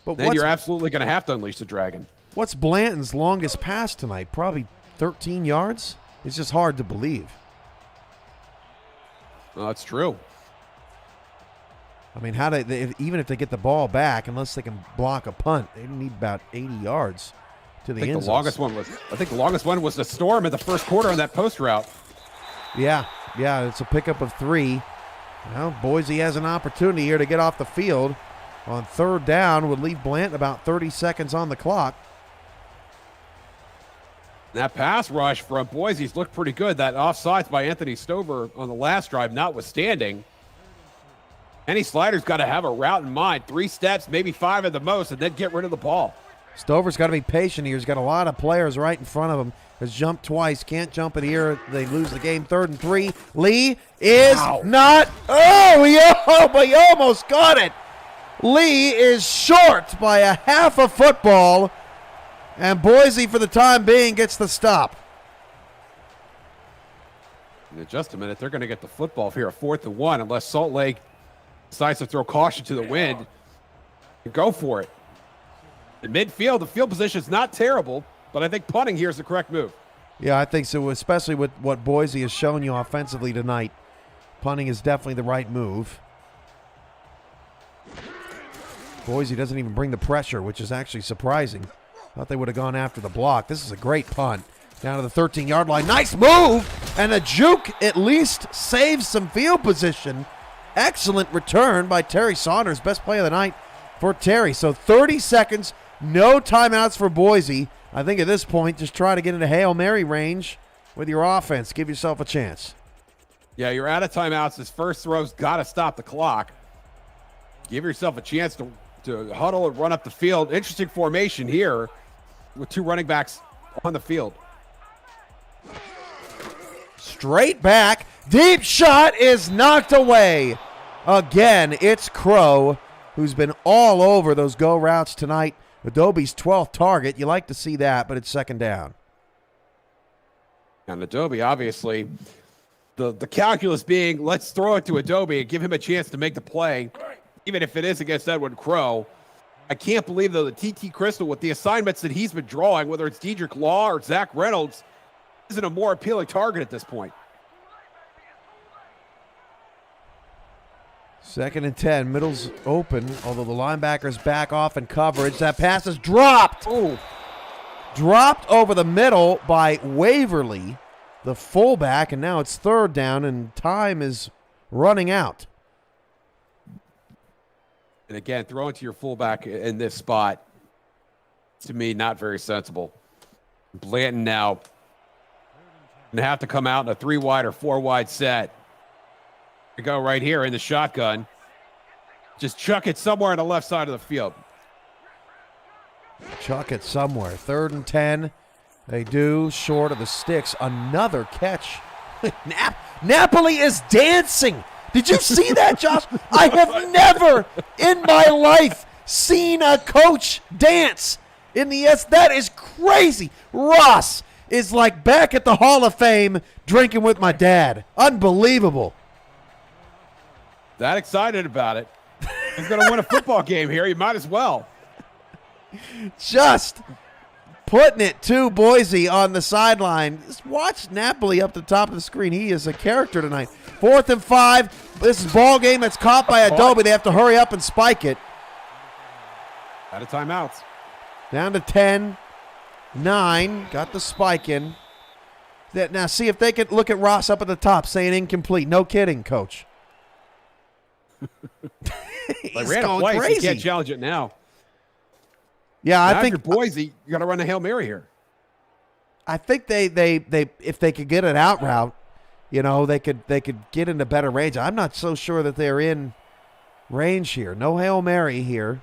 But then you're absolutely going to have to unleash the dragon. What's Blanton's longest pass tonight? Probably 13 yards? It's just hard to believe. Well, that's true. I mean, even if they get the ball back, unless they can block a punt, they need about 80 yards to the end zone. I think the longest one was the Storm in the first quarter on that post route. Yeah, it's a pickup of 3. Well, Boise has an opportunity here to get off the field on third down. Would leave Blanton about 30 seconds on the clock. That pass rush from Boise's looked pretty good. That offsides by Anthony Stover on the last drive notwithstanding. Any Slider's got to have a route in mind. 3 steps, maybe 5 at the most, and then get rid of the ball. Stover's got to be patient here. He's got a lot of players right in front of him. Has jumped twice. Can't jump it here. They lose the game. 3rd and 3. Lee is not. Oh, but he almost got it. Lee is short by a half a football. And Boise, for the time being, gets the stop. In just a minute, they're going to get the football here, a 4th and 1, unless Salt Lake decides to throw caution to the wind and go for it. In midfield, the field position is not terrible, but I think punting here is the correct move. Yeah, I think so, especially with what Boise has shown you offensively tonight. Punting is definitely the right move. Boise doesn't even bring the pressure, which is actually surprising. Thought they would have gone after the block. This is a great punt. Down to the 13-yard line. Nice move! And a juke at least saves some field position. Excellent return by Terry Saunders. Best play of the night for Terry. So 30 seconds, no timeouts for Boise. I think at this point, just try to get into Hail Mary range with your offense. Give yourself a chance. Yeah, you're out of timeouts. This first throw's got to stop the clock. Give yourself a chance to huddle and run up the field. Interesting formation here with 2 running backs on the field. Straight back. Deep shot is knocked away. Again, it's Crow, who's been all over those go routes tonight. Adobe's 12th target. You like to see that, but it's 2nd down. And Adobe, obviously, the calculus being, let's throw it to Adobe and give him a chance to make the play, even if it is against Edwin Crow. I can't believe, though, that TT Crystal, with the assignments that he's been drawing, whether it's Dedrick Law or Zach Reynolds, isn't a more appealing target at this point. 2nd and 10. Middle's open, although the linebacker's back off in coverage. That pass is dropped. Oh. Dropped over the middle by Waverly, the fullback, and now it's 3rd down, and time is running out. And again, throwing to your fullback in this spot, to me, not very sensible. Blanton now going to have to come out in a 3-wide or 4-wide set. To go right here in the shotgun. Just chuck it somewhere on the left side of the field. Chuck it somewhere. 3rd and 10. They do, short of the sticks. Another catch. Napoli is dancing. Did you see that, Josh? I have never in my life seen a coach dance in the S. That is crazy. Ross is like back at the Hall of Fame drinking with my dad. Unbelievable. That excited about it. He's going to win a football game here. You might as well. Just putting it to Boise on the sideline. Just watch Napoli up the top of the screen. He is a character tonight. 4th and 5. This is ball game that's caught by Adobe. They have to hurry up and spike it. Out of timeouts. Down to 10. 9. Got the spike in. Now see if they can look at Ross up at the top saying incomplete. No kidding, coach. They ran a play, crazy. So you can't challenge it now. Yeah, I think Boise, you got to run a Hail Mary here. I think they if they could get an out route, they could get into better range. I'm not so sure that they're in range here. No Hail Mary here.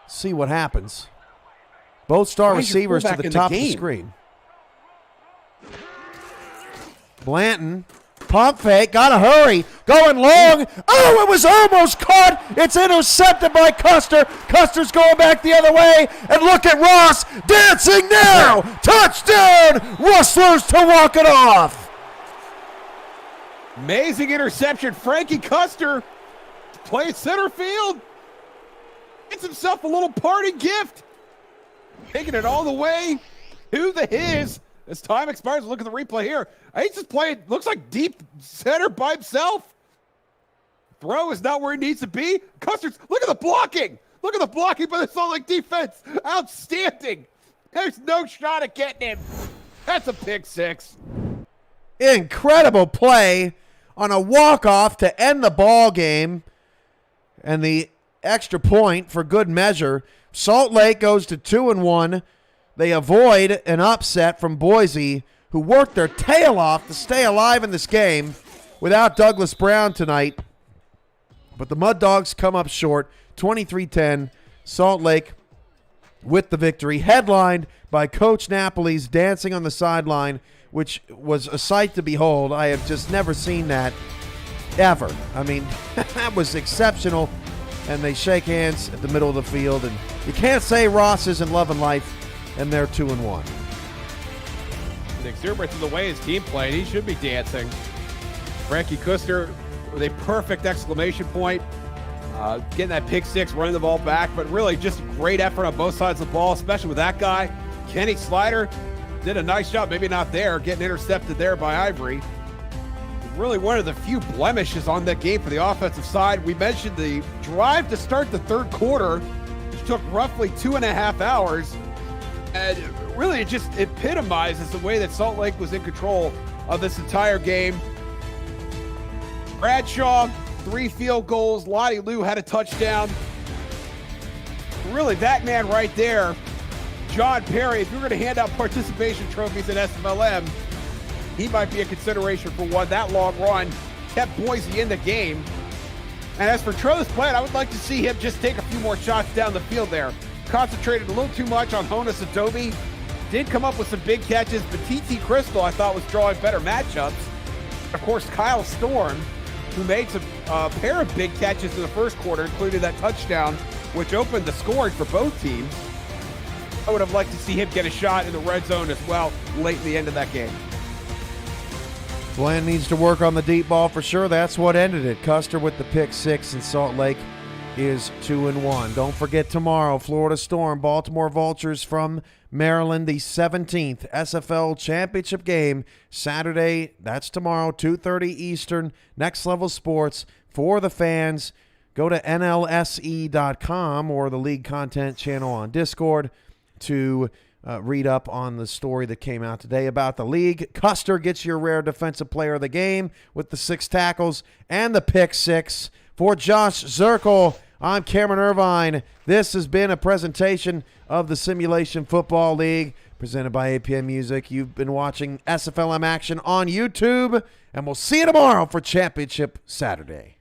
See what happens. Both star receivers to the top of the screen. Blanton Pump fake. Got to hurry. Going long. Oh, it was almost caught. It's intercepted by Custer. Custer's going back the other way. And look at Ross dancing now. Touchdown. Rustlers to walk it off. Amazing interception. Frankie Custer playing center field. Gets himself a little party gift. Taking it all the way to the his. As time expires, look at the replay here. He's just playing, looks like deep center by himself. Throw is not where he needs to be. Custer's, look at the blocking. Look at the blocking by the Salt Lake defense. Outstanding. There's no shot at getting him. That's a pick six. Incredible play on a walk-off to end the ball game. And the extra point for good measure. Salt Lake goes to 2-1. They avoid an upset from Boise, who worked their tail off to stay alive in this game without Douglas Brown tonight. But the Mud Dogs come up short, 23-10. Salt Lake with the victory, headlined by Coach Napoli's dancing on the sideline, which was a sight to behold. I have just never seen that ever. I mean, that was exceptional. And they shake hands at the middle of the field. And you can't say Ross isn't loving life, and they're 2-1. The exuberance of the way his team played, he should be dancing. Frankie Custer with a perfect exclamation point. Getting that pick six, running the ball back, but really just a great effort on both sides of the ball, especially with that guy. Kenny Slider did a nice job, maybe not there, getting intercepted there by Ivory. Really one of the few blemishes on that game for the offensive side. We mentioned the drive to start the third quarter, which took roughly 2.5 hours. And really it just epitomizes the way that Salt Lake was in control of this entire game. Bradshaw, 3 field goals. Lottie Lou had a touchdown. Really, that man right there, John Perry, if you're going to hand out participation trophies at SFLm, he might be a consideration for one. That long run kept Boise in the game. And as for Travis Plant, I would like to see him just take a few more shots down the field there. Concentrated a little too much on Honus Adobe. Did come up with some big catches, but TT Crystal I thought was drawing better matchups. Of course, Kyle Storm, who made some pair of big catches in the first quarter, including that touchdown, which opened the scoring for both teams. I would have liked to see him get a shot in the red zone as well late in the end of that game. Glenn needs to work on the deep ball for sure. That's what ended it. Custer with the pick six, and Salt Lake is 2-1. Don't forget tomorrow, Florida Storm, Baltimore Vultures from Maryland, the 17th SFL championship game. Saturday, that's tomorrow, 2:30 Eastern. Next Level Sports for the fans. Go to NLSE.com or the league content channel on Discord to read up on the story that came out today about the league. Custer gets your rare defensive player of the game with the 6 tackles and the pick 6. For Josh Zirkle, I'm Cameron Irvine. This has been a presentation of the Simulation Football League presented by APM Music. You've been watching SFLm action on YouTube, and we'll see you tomorrow for Championship Saturday.